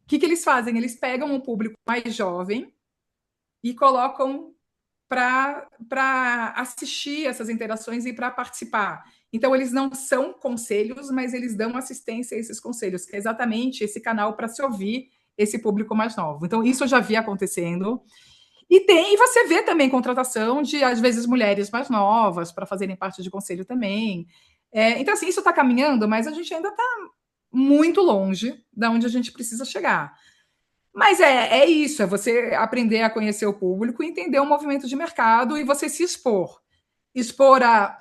O que eles fazem? Eles pegam um público mais jovem e colocam para assistir essas interações e para participar. Então, eles não são conselhos, mas eles dão assistência a esses conselhos, que é exatamente esse canal para se ouvir esse público mais novo. Então, isso eu já vi acontecendo. E você vê também contratação de, às vezes, mulheres mais novas para fazerem parte de conselho também. Então, assim, isso está caminhando, mas a gente ainda está muito longe da onde a gente precisa chegar. Mas é isso, é você aprender a conhecer o público, entender o movimento de mercado e você se expor. Expor a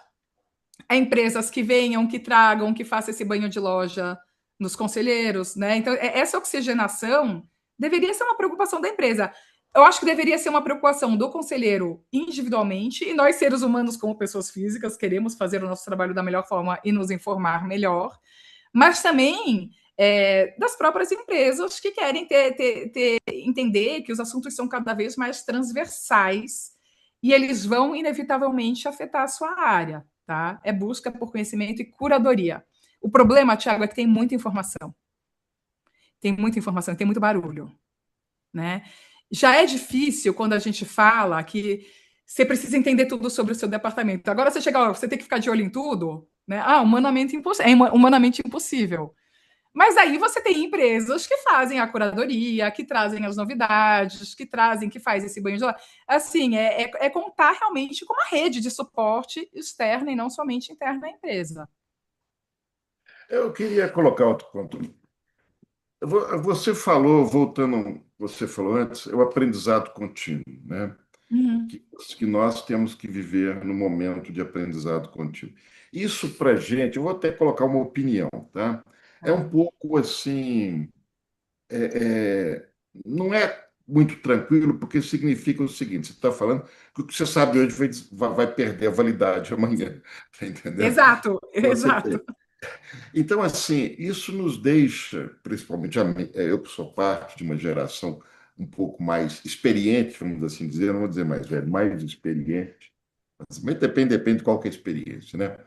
empresas que venham, que tragam, que façam esse banho de loja nos conselheiros, né? Então, essa oxigenação deveria ser uma preocupação da empresa. Eu acho que deveria ser uma preocupação do conselheiro individualmente, e nós, seres humanos, como pessoas físicas, queremos fazer o nosso trabalho da melhor forma e nos informar melhor, mas também das próprias empresas que querem entender que os assuntos são cada vez mais transversais e eles vão, inevitavelmente, afetar a sua área, tá? É busca por conhecimento e curadoria. O problema, Thiago, é que tem muita informação. Tem muita informação, tem muito barulho, né? Já é difícil quando a gente fala que você precisa entender tudo sobre o seu departamento. Agora você chega, você tem que ficar de olho em tudo, né? Humanamente impossível. Mas aí você tem empresas que fazem a curadoria, que trazem as novidades, que faz esse banho de lá. Assim, contar realmente com uma rede de suporte externa e não somente interna à empresa. Eu queria colocar outro ponto. Você falou, voltando, você falou antes, é o aprendizado contínuo, né? Que nós temos que viver no momento de aprendizado contínuo. Isso para a gente, eu vou até colocar uma opinião, tá? É um pouco assim, não é muito tranquilo, porque significa o seguinte: você está falando que o que você sabe hoje vai perder a validade amanhã, tá entendendo? Exato, exato. Então, assim, isso nos deixa, principalmente eu que sou parte de uma geração um pouco mais experiente, vamos assim dizer, não vou dizer mais velho, mais experiente, mas depende de qual que é a experiência, né?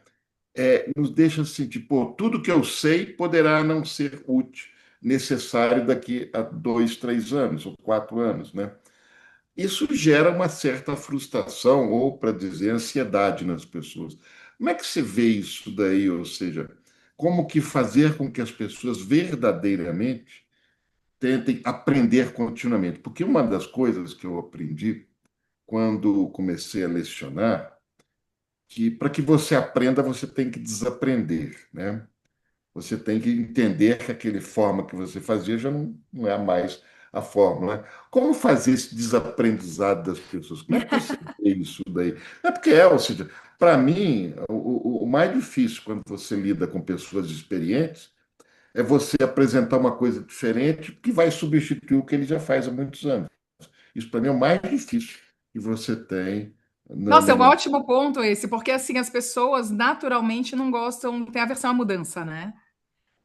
Nos deixa sentir, pô, tudo que eu sei poderá não ser útil, necessário daqui a 2, 3 anos ou 4 anos, né? Isso gera uma certa frustração, ou, para dizer, ansiedade nas pessoas. Como é que você vê isso daí? Ou seja, como que fazer com que as pessoas verdadeiramente tentem aprender continuamente? Porque uma das coisas que eu aprendi quando comecei a lecionar, que para que você aprenda, você tem que desaprender, né? Você tem que entender que aquela forma que você fazia já não é mais a fórmula, né? Como fazer esse desaprendizado das pessoas? Como é que você vê isso daí? É porque ou seja, para mim, o mais difícil quando você lida com pessoas experientes é você apresentar uma coisa diferente que vai substituir o que ele já faz há muitos anos. Isso para mim é o mais difícil que você tem Nossa, é um ótimo ponto esse, porque assim as pessoas naturalmente não gostam, tem aversão à mudança, né?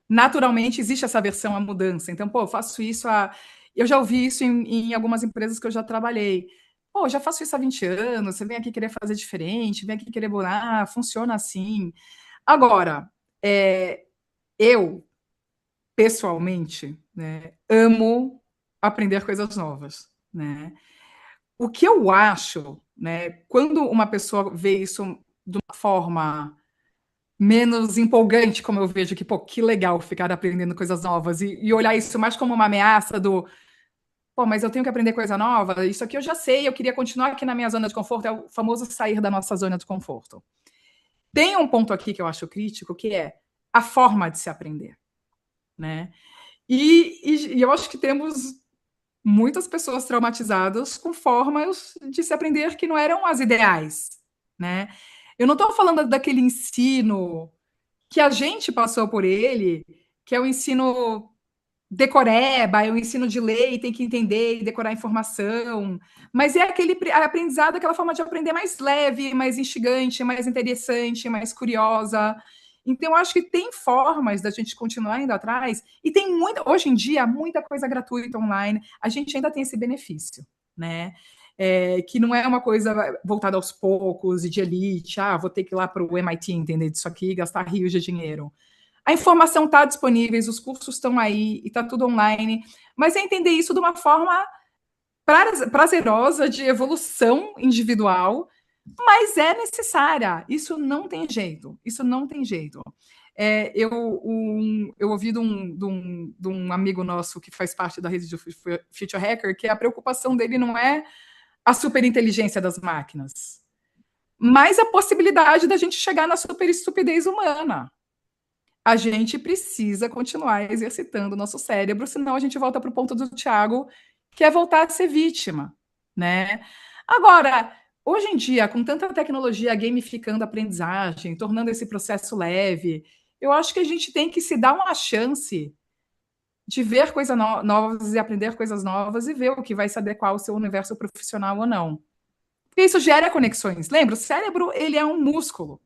Naturalmente existe essa aversão à mudança. Então, pô, eu faço isso há. Eu já ouvi isso em algumas empresas que eu já trabalhei. Pô, já faço isso há 20 anos, você vem aqui querer fazer diferente, vem aqui querer bolar, funciona assim. Agora, eu, pessoalmente, né, amo aprender coisas novas, né? O que eu acho, né, quando uma pessoa vê isso de uma forma menos empolgante, como eu vejo que, pô, que legal ficar aprendendo coisas novas e olhar isso mais como uma ameaça do, pô, mas eu tenho que aprender coisa nova, isso aqui eu já sei, eu queria continuar aqui na minha zona de conforto, é o famoso sair da nossa zona de conforto. Tem um ponto aqui que eu acho crítico, que é a forma de se aprender, né? E eu acho que temos muitas pessoas traumatizadas com formas de se aprender que não eram as ideais, né? Eu não estou falando daquele ensino que a gente passou por ele, que é o ensino decoreba, é o ensino de lei, tem que entender e decorar informação, mas é aquele aprendizado, aquela forma de aprender mais leve, mais instigante, mais interessante, mais curiosa. Então, eu acho que tem formas da gente continuar indo atrás, e tem muita, hoje em dia, muita coisa gratuita online, a gente ainda tem esse benefício, né? Que não é uma coisa voltada aos poucos e de elite, vou ter que ir lá para o MIT entender disso aqui e gastar rios de dinheiro. A informação está disponível, os cursos estão aí e está tudo online, mas é entender isso de uma forma prazerosa, de evolução individual, mas é necessária. Isso não tem jeito. Isso não tem jeito. Eu ouvi de um amigo nosso que faz parte da rede do Future Hacker que a preocupação dele não é a superinteligência das máquinas, mas a possibilidade da gente chegar na superestupidez humana. A gente precisa continuar exercitando o nosso cérebro, senão a gente volta para o ponto do Tiago, que é voltar a ser vítima, né? Agora, hoje em dia, com tanta tecnologia gamificando a aprendizagem, tornando esse processo leve, eu acho que a gente tem que se dar uma chance de ver coisas novas e aprender coisas novas e ver o que vai se adequar ao seu universo profissional ou não. Porque isso gera conexões. Lembra, o cérebro, ele é um músculo.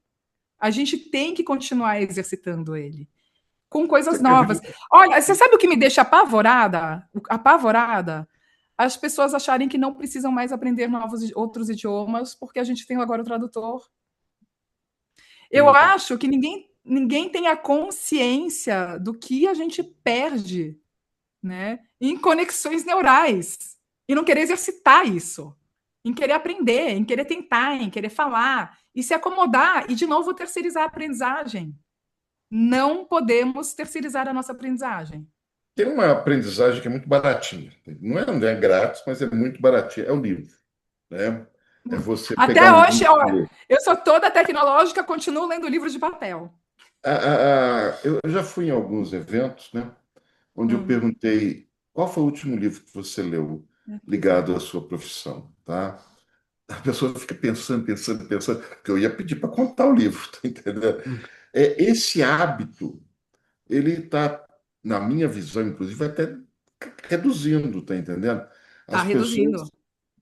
A gente tem que continuar exercitando ele com coisas novas. Olha, você sabe o que me deixa apavorada? Apavorada? As pessoas acharem que não precisam mais aprender outros idiomas porque a gente tem agora o tradutor. Eu acho que ninguém tem a consciência do que a gente perde, né, em conexões neurais e não querer exercitar isso, em querer aprender, em querer tentar, em querer falar e se acomodar e de novo terceirizar a aprendizagem. Não podemos terceirizar a nossa aprendizagem. Tem uma aprendizagem que é muito baratinha. Não é grátis, mas é muito baratinha. É o livro, né? É você pegar Até um hoje, ó, livro. eu sou toda tecnológica, continuo lendo livros de papel. Eu já fui em alguns eventos, né? Onde eu perguntei qual foi o último livro que você leu ligado à sua profissão, tá? A pessoa fica pensando, pensando, pensando, porque eu ia pedir para contar o livro, tá entendendo? Esse hábito, ele está, na minha visão, inclusive, até reduzindo, tá entendendo? Tá As reduzindo. pessoas,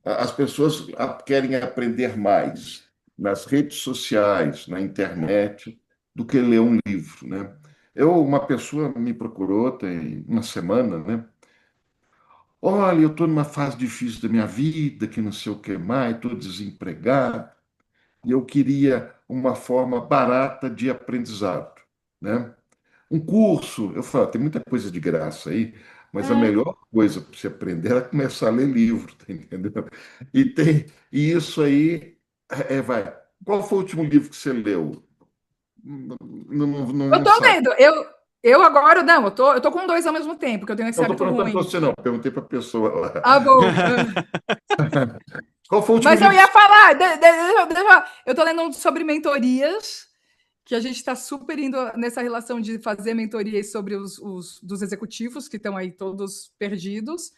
as pessoas querem aprender mais nas redes sociais, na internet, do que ler um livro, né? Uma pessoa me procurou tem uma semana, né? Olha, eu estou numa fase difícil da minha vida, que não sei o que mais, estou desempregado, e eu queria uma forma barata de aprendizado, né? Um curso, eu falo, tem muita coisa de graça aí, mas a É. melhor coisa para você aprender é começar a ler livro, tá entendendo? E isso aí, vai. Qual foi o último livro que você leu? Não, Eu não tô sabe. lendo. Eu agora, não, eu tô com dois ao mesmo tempo, que eu tenho esse Não estou hábito perguntando para ruim. você, não. Perguntei para a pessoa lá. Ah, bom. Qual foi o último Mas eu livro ia falar, eu tô lendo um sobre mentorias, que a gente está super indo nessa relação de fazer mentorias sobre os dos executivos que estão aí todos perdidos.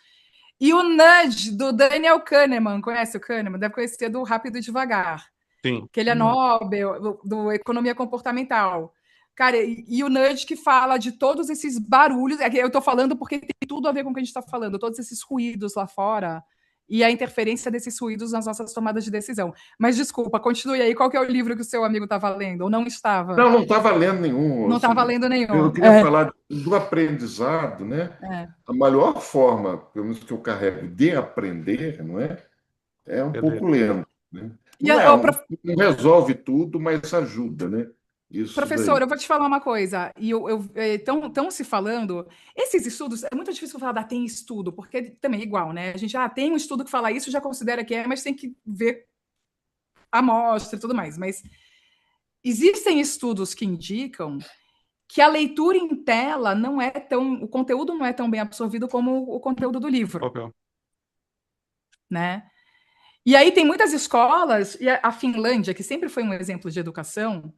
E o Nudge, do Daniel Kahneman, conhece o Kahneman? Deve conhecer do Rápido e Devagar, Sim. que ele é Nobel, do Economia Comportamental. Cara, e o Nudge que fala de todos esses barulhos, é que eu estou falando porque tem tudo a ver com o que a gente está falando, todos esses ruídos lá fora e a interferência desses ruídos nas nossas tomadas de decisão. Mas desculpa, continue aí, qual que é o livro que o seu amigo estava lendo? Ou não estava? Não, não estava lendo nenhum. Não estava Assim, lendo eu nenhum. queria falar do aprendizado, né? É. A melhor forma, pelo menos que eu carrego, de aprender, não é? É um pouco Beleza. lento, né? E, Não é, ô, não resolve tudo, mas ajuda, né? Isso professor, daí. eu vou te falar uma coisa, e estão se falando, esses estudos, é muito difícil falar, tem estudo, porque também é igual, né? A gente já tem um estudo que fala isso, já considera que é, mas tem que ver a amostra e tudo mais. Mas existem estudos que indicam que a leitura em tela não é tão, o conteúdo não é tão bem absorvido como o conteúdo do livro, Ok. né? E aí tem muitas escolas, e a Finlândia, que sempre foi um exemplo de educação,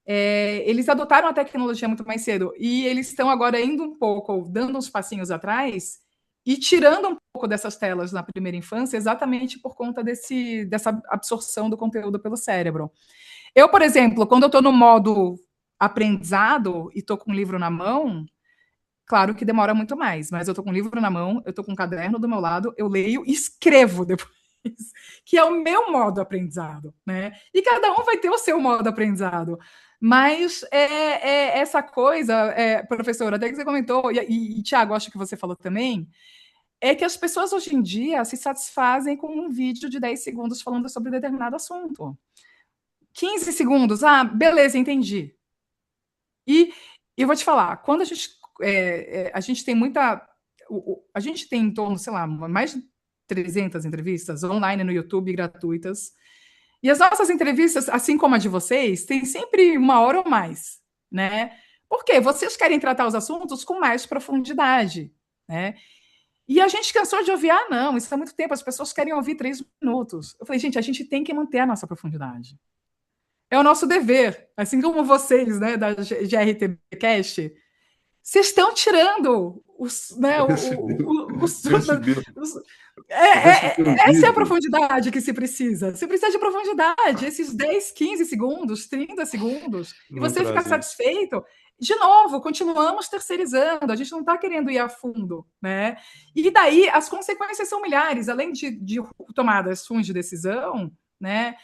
eles adotaram a tecnologia muito mais cedo e eles estão agora indo um pouco, dando uns passinhos atrás e tirando um pouco dessas telas na primeira infância, exatamente por conta dessa absorção do conteúdo pelo cérebro. Eu, por exemplo, quando eu estou no modo aprendizado e estou com um livro na mão, claro que demora muito mais, mas eu estou com um livro na mão, eu estou com um caderno do meu lado, eu leio e escrevo depois, que é o meu modo aprendizado, né? E cada um vai ter o seu modo aprendizado. Mas essa coisa, professora, até que você comentou, e Tiago, acho que você falou também, é que as pessoas hoje em dia se satisfazem com um vídeo de 10 segundos falando sobre determinado assunto. 15 segundos, beleza, entendi. E eu vou te falar, quando a gente tem muita. A gente tem em torno, sei lá, mais de 300 entrevistas online no YouTube gratuitas. E as nossas entrevistas, assim como a de vocês, tem sempre uma hora ou mais, né? Porque vocês querem tratar os assuntos com mais profundidade, né? E a gente cansou de ouvir, não, isso há muito tempo, as pessoas querem ouvir 3 minutos. Eu falei, gente, a gente tem que manter a nossa profundidade. É o nosso dever, assim como vocês, né, da GRTB Cast, vocês estão tirando os, né, Eu recebi, recebi, os- eu recebi um essa é a vídeo. profundidade que se precisa. Você precisa de profundidade, esses 10, 15 segundos, 30 segundos, e Não você ficar traz isso. satisfeito. De novo, continuamos terceirizando, a gente não está querendo ir a fundo, né? E daí as consequências são milhares, além de tomadas ruins de decisão, né?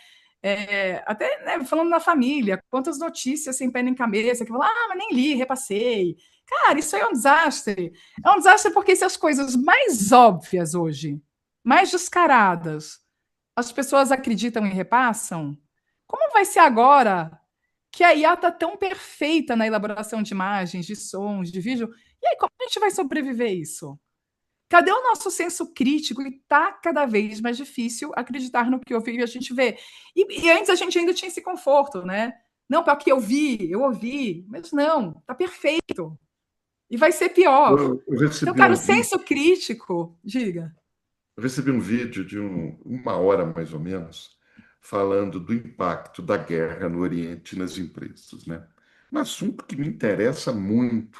Até né, falando na família, quantas notícias sem pé nem cabeça, que falam, mas nem li, repassei. Cara, isso aí é um desastre. É um desastre porque se as coisas mais óbvias hoje, mais descaradas, as pessoas acreditam e repassam, como vai ser agora que a IA está tão perfeita na elaboração de imagens, de sons, de vídeo? E aí, como a gente vai sobreviver a isso? Cadê o nosso senso crítico? E está cada vez mais difícil acreditar no que ouve e a gente vê. E antes a gente ainda tinha esse conforto, né? Não, para que eu ouvi, mas não, está perfeito. E vai ser pior. Eu Então, recebi cara, um o vídeo, senso crítico, diga. eu recebi um vídeo de uma hora mais ou menos, falando do impacto da guerra no Oriente nas empresas, né? Um assunto que me interessa muito,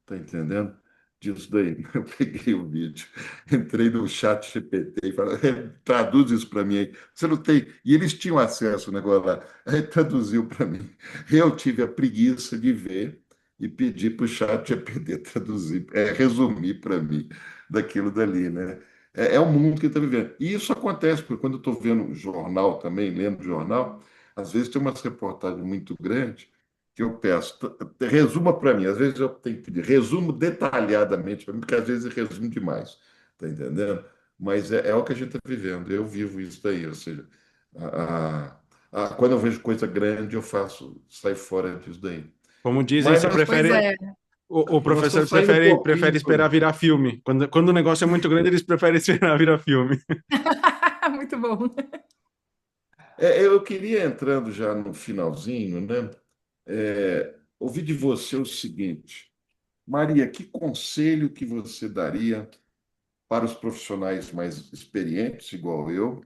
tá entendendo? Disso daí. Eu peguei o vídeo, entrei no chat GPT e falei, traduz isso para mim aí. Você não tem. E eles tinham acesso ao negócio lá. Aí traduziu para mim. Eu tive a preguiça de ver e pedir para o chat GPT traduzir, resumir para mim daquilo dali, né? É o mundo que está vivendo. E isso acontece, porque quando eu estou vendo jornal também, lendo jornal, às vezes tem umas reportagens muito grandes que eu peço, resuma para mim. Às vezes eu tenho que pedir, resumo detalhadamente para mim, porque às vezes eu resumo demais. tá entendendo? Mas é o que a gente está vivendo. Eu vivo isso daí, ou seja, quando eu vejo coisa grande, eu faço, saio fora disso daí. Como dizem, Mas você Pois prefere. é, O nós professor estamos saindo um prefere pouquinho. esperar virar filme. Quando o negócio é muito grande, eles preferem esperar virar filme. muito bom. Eu queria, entrando já no finalzinho, né? Ouvir de você o seguinte, Maria, que conselho que você daria para os profissionais mais experientes, igual eu,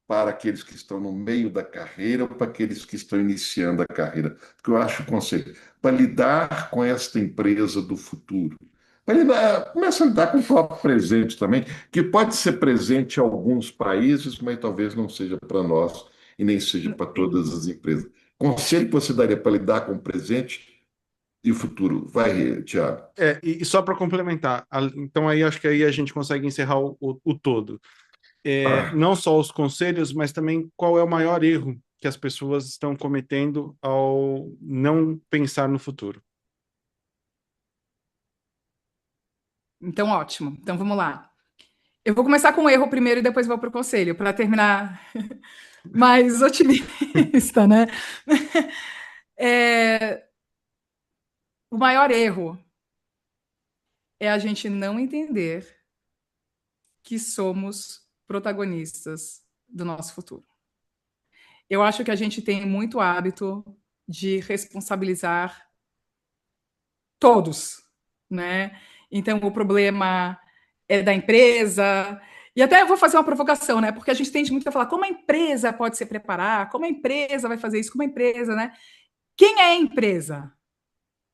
para aqueles que estão no meio da carreira ou para aqueles que estão iniciando a carreira? Porque eu acho o conselho, para lidar com esta empresa do futuro, para lidar, começa a lidar com o próprio presente também, que pode ser presente em alguns países, mas talvez não seja para nós e nem seja para todas Sim. as empresas. Conselho que você daria para lidar com o presente e o futuro? Vai, Tiago. E só para complementar, então aí acho que aí a gente consegue encerrar o todo. Ah, Não só os conselhos, mas também qual é o maior erro que as pessoas estão cometendo ao não pensar no futuro. Então, ótimo. Então, vamos lá. Eu vou começar com o erro primeiro e depois vou para o conselho, para terminar mais otimista, né? É, o maior erro é a gente não entender que somos protagonistas do nosso futuro. Eu acho que a gente tem muito hábito de responsabilizar todos, né? Então, o problema é da empresa. E até eu vou fazer uma provocação, né? Porque a gente tende muito a falar como a empresa pode se preparar, como a empresa vai fazer isso, como a empresa, né? Quem é a empresa?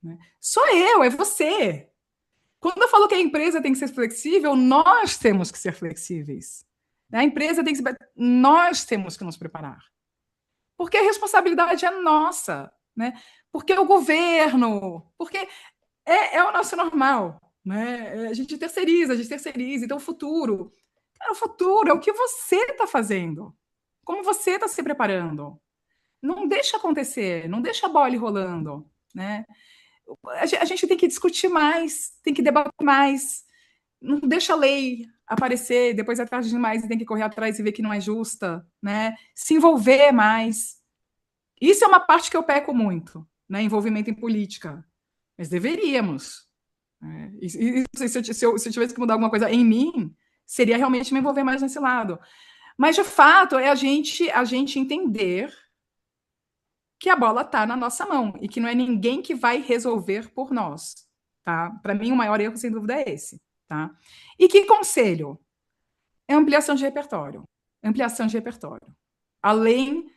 Né? Sou eu, é você. Quando eu falo que a empresa tem que ser flexível, nós temos que ser flexíveis. A empresa tem que ser. Nós temos que nos preparar. Porque a responsabilidade é nossa, né? Porque o governo, porque é o nosso normal, né? A gente terceiriza. Então, o futuro, cara, o futuro é o que você está fazendo, como você está se preparando. Não deixa acontecer, não deixa a bola ir rolando, né? A gente tem que discutir mais, tem que debater mais, não deixa a lei aparecer, depois é tarde demais e tem que correr atrás e ver que não é justa, né? Se envolver mais. Isso é uma parte que eu peco muito, né? Envolvimento em política. Mas deveríamos. Né? Se eu tivesse que mudar alguma coisa em mim, seria realmente me envolver mais nesse lado. Mas, de fato, é a gente entender que a bola está na nossa mão e que não é ninguém que vai resolver por nós. Tá? Para mim, o maior erro, sem dúvida, é esse. Tá? E que conselho? É ampliação de repertório. Ampliação de repertório. Além,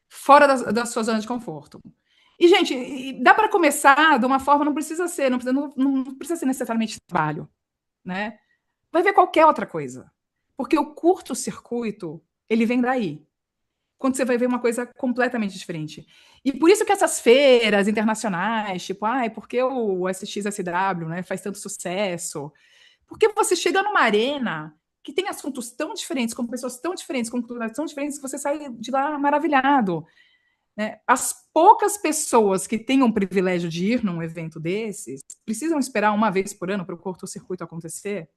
fora da sua zona de conforto. E, gente, dá para começar de uma forma, não precisa ser necessariamente trabalho, né? Vai ver qualquer outra coisa. Porque o curto-circuito, ele vem daí. Quando você vai ver uma coisa completamente diferente. E por isso que essas feiras internacionais, tipo, porque o SXSW, né, faz tanto sucesso? Porque você chega numa arena que tem assuntos tão diferentes, com pessoas tão diferentes, com culturas tão diferentes, que você sai de lá maravilhado. Né? As poucas pessoas que têm o privilégio de ir num evento desses precisam esperar uma vez por ano para o curto-circuito acontecer?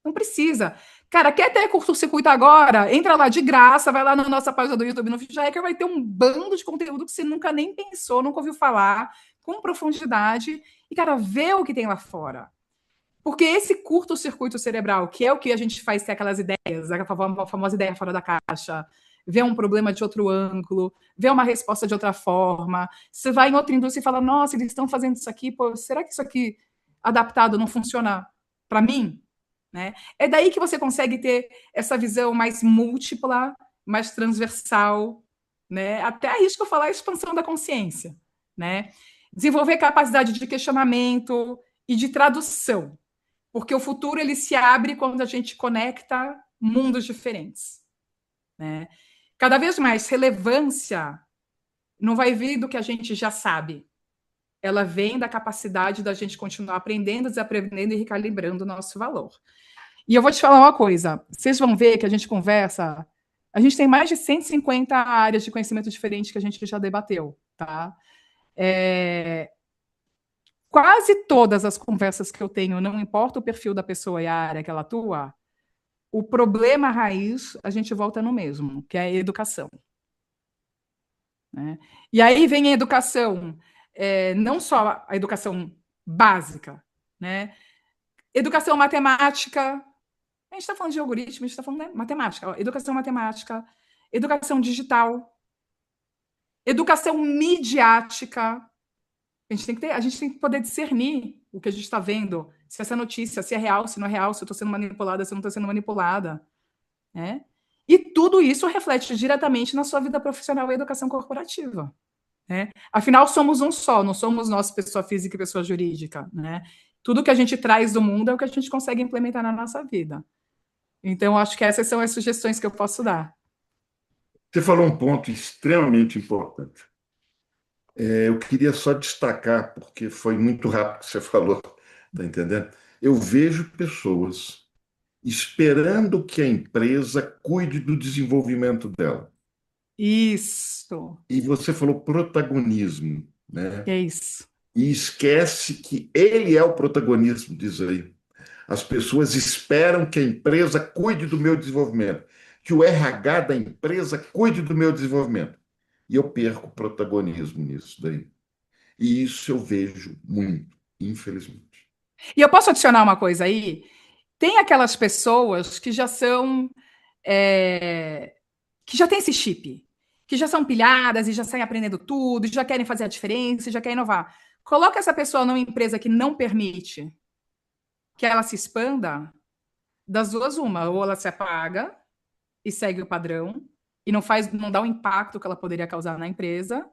Não precisa. Cara, quer ter curto-circuito agora? Entra lá de graça, vai lá na nossa página do YouTube no Feedhacker, vai ter um bando de conteúdo que você nunca nem pensou, nunca ouviu falar, com profundidade, e, cara, vê o que tem lá fora. Porque esse curto-circuito cerebral, que é o que a gente faz ter aquelas ideias, a famosa ideia fora da caixa, ver um problema de outro ângulo, ver uma resposta de outra forma. Você vai em outra indústria e fala, nossa, eles estão fazendo isso aqui, pô, será que isso aqui adaptado não funciona para mim? Né? É daí que você consegue ter essa visão mais múltipla, mais transversal, né? Até arrisco falar a expansão da consciência, né? Desenvolver capacidade de questionamento e de tradução, porque o futuro ele se abre quando a gente conecta mundos diferentes, né? Cada vez mais relevância não vai vir do que a gente já sabe, ela vem da capacidade da gente continuar aprendendo, desaprendendo e recalibrando o nosso valor. E eu vou te falar uma coisa, vocês vão ver que a gente conversa, a gente tem mais de 150 áreas de conhecimento diferentes que a gente já debateu, tá? Quase todas as conversas que eu tenho, não importa o perfil da pessoa e a área que ela atua, o problema raiz, a gente volta no mesmo, que é a educação. Né? E aí vem a educação, não só a educação básica, né? Educação matemática, a gente está falando de algoritmo, a gente está falando de matemática, ó, educação matemática, educação digital, educação midiática. A gente tem que poder discernir o que a gente está vendo, se essa notícia, se é real, se não é real, se eu estou sendo manipulada, se eu não estou sendo manipulada. Né? E tudo isso reflete diretamente na sua vida profissional e educação corporativa. Né? Afinal, somos um só, não somos nós, pessoa física e pessoa jurídica. Né? Tudo que a gente traz do mundo é o que a gente consegue implementar na nossa vida. Então, acho que essas são as sugestões que eu posso dar. Você falou um ponto extremamente importante. Eu queria só destacar, porque foi muito rápido que você falou, tá entendendo? Eu vejo pessoas esperando que a empresa cuide do desenvolvimento dela. Isso, E você falou protagonismo, né? é isso. E esquece que ele é o protagonismo disso aí. As pessoas esperam que a empresa cuide do meu desenvolvimento, que o RH da empresa cuide do meu desenvolvimento. E eu perco protagonismo nisso daí. E isso eu vejo muito, infelizmente. E eu posso adicionar uma coisa aí? Tem aquelas pessoas que já são, que já têm esse chip, que já são pilhadas e já saem aprendendo tudo, e já querem fazer a diferença, e já querem inovar. Coloca essa pessoa numa empresa que não permite que ela se expanda, das duas uma, ou ela se apaga e segue o padrão e não dá o impacto que ela poderia causar na empresa,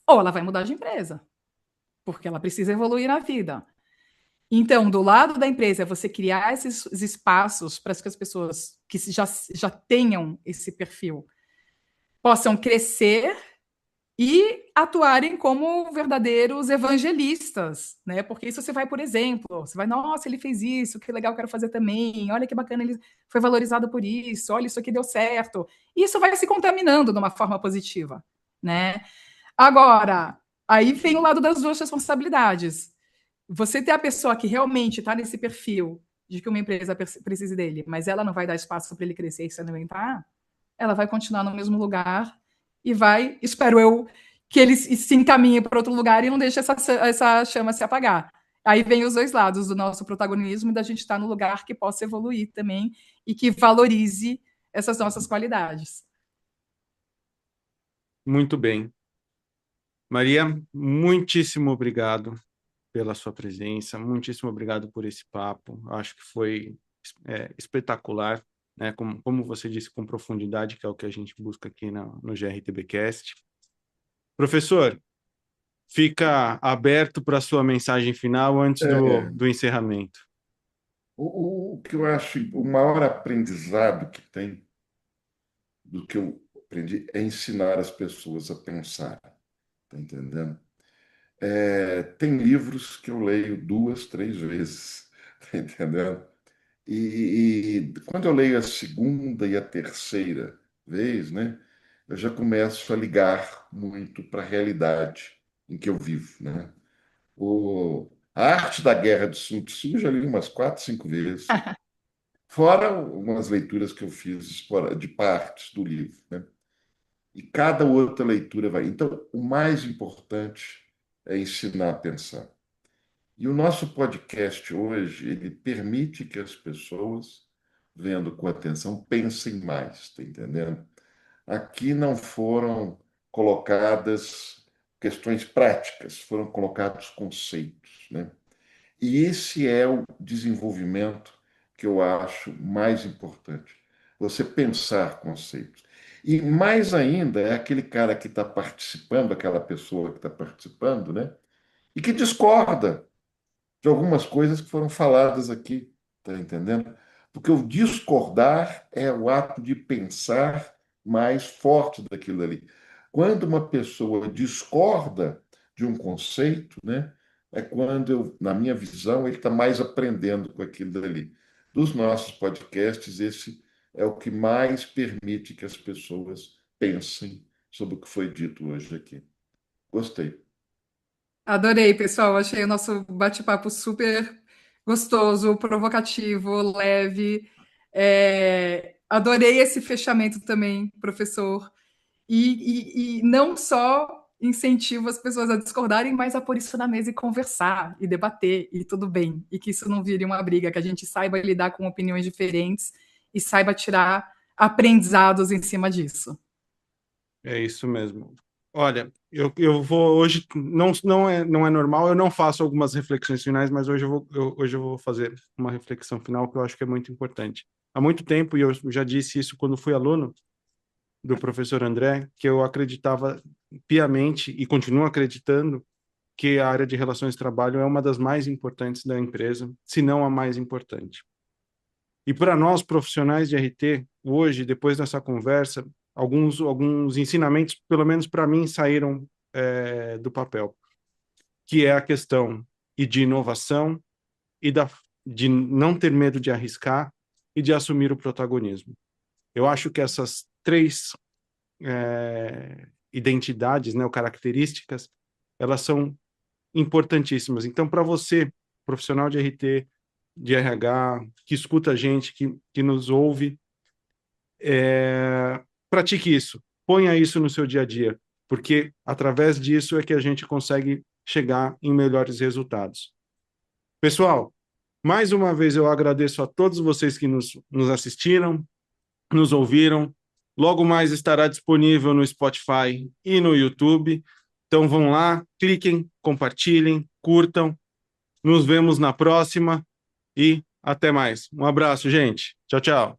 ou ela vai mudar de empresa, porque ela precisa evoluir na vida. Então, do lado da empresa, é você criar esses espaços para que as pessoas que já tenham esse perfil possam crescer e atuarem como verdadeiros evangelistas, né? Porque isso você vai, por exemplo, você vai, nossa, ele fez isso, que legal, quero fazer também, olha que bacana, ele foi valorizado por isso, olha, isso aqui deu certo. E isso vai se contaminando de uma forma positiva, né? Agora, aí vem o lado das duas responsabilidades. Você ter a pessoa que realmente está nesse perfil de que uma empresa precise dele, mas ela não vai dar espaço para ele crescer e se alimentar, ela vai continuar no mesmo lugar e vai, espero eu, que ele se encaminhe para outro lugar e não deixe essa chama se apagar. Aí vem os dois lados do nosso protagonismo e da gente estar no lugar que possa evoluir também e que valorize essas nossas qualidades. Muito bem. Maria, muitíssimo obrigado pela sua presença, muitíssimo obrigado por esse papo. Acho que foi espetacular, né? Como você disse, com profundidade, que é o que a gente busca aqui no GRTBcast. Professor, fica aberto para a sua mensagem final antes do encerramento. O que eu acho o maior aprendizado que tem do que eu aprendi é ensinar as pessoas a pensar, tá entendendo? Tem livros que eu leio duas, três vezes, tá entendendo? E quando eu leio a segunda e a terceira vez, né, eu já começo a ligar muito para a realidade em que eu vivo, né? A Arte da Guerra de Sun Tzu eu já li umas quatro, cinco vezes, fora umas leituras que eu fiz de partes do livro, né? E cada outra leitura vai. Então, o mais importante é ensinar a pensar. E o nosso podcast hoje, ele permite que as pessoas, vendo com atenção, pensem mais, tá entendendo? Aqui não foram colocadas questões práticas, foram colocados conceitos, né? E esse é o desenvolvimento que eu acho mais importante. Você pensar conceitos. E mais ainda é aquele cara que está participando, aquela pessoa que está participando, né? E que discorda de algumas coisas que foram faladas aqui, tá entendendo? Porque o discordar é o ato de pensar mais forte daquilo ali. Quando uma pessoa discorda de um conceito, né, é quando na minha visão, ele está mais aprendendo com aquilo dali. Dos nossos podcasts, esse é o que mais permite que as pessoas pensem sobre o que foi dito hoje aqui. Gostei. Adorei, pessoal. Achei o nosso bate-papo super gostoso, provocativo, leve. Adorei esse fechamento também, professor. E não só incentivo as pessoas a discordarem, mas a pôr isso na mesa e conversar, e debater, e tudo bem. E que isso não vire uma briga, que a gente saiba lidar com opiniões diferentes e saiba tirar aprendizados em cima disso. É isso mesmo. Olha, eu vou hoje, não é normal, eu não faço algumas reflexões finais, mas hoje eu vou fazer uma reflexão final que eu acho que é muito importante. Há muito tempo, e eu já disse isso quando fui aluno do professor André, que eu acreditava piamente e continuo acreditando que a área de relações de trabalho é uma das mais importantes da empresa, se não a mais importante. E para nós, profissionais de RT, hoje, depois dessa conversa, alguns ensinamentos, pelo menos para mim, saíram do papel, que é a questão de inovação e de não ter medo de arriscar e de assumir o protagonismo. Eu acho que essas três identidades, né, ou características, elas são importantíssimas. Então, para você, profissional de RT, de RH, que escuta a gente, que nos ouve, pratique isso, ponha isso no seu dia a dia, porque através disso é que a gente consegue chegar em melhores resultados. Pessoal, mais uma vez eu agradeço a todos vocês que nos assistiram, nos ouviram. Logo mais estará disponível no Spotify e no YouTube. Então vão lá, cliquem, compartilhem, curtam. Nos vemos na próxima e até mais. Um abraço, gente. Tchau, tchau.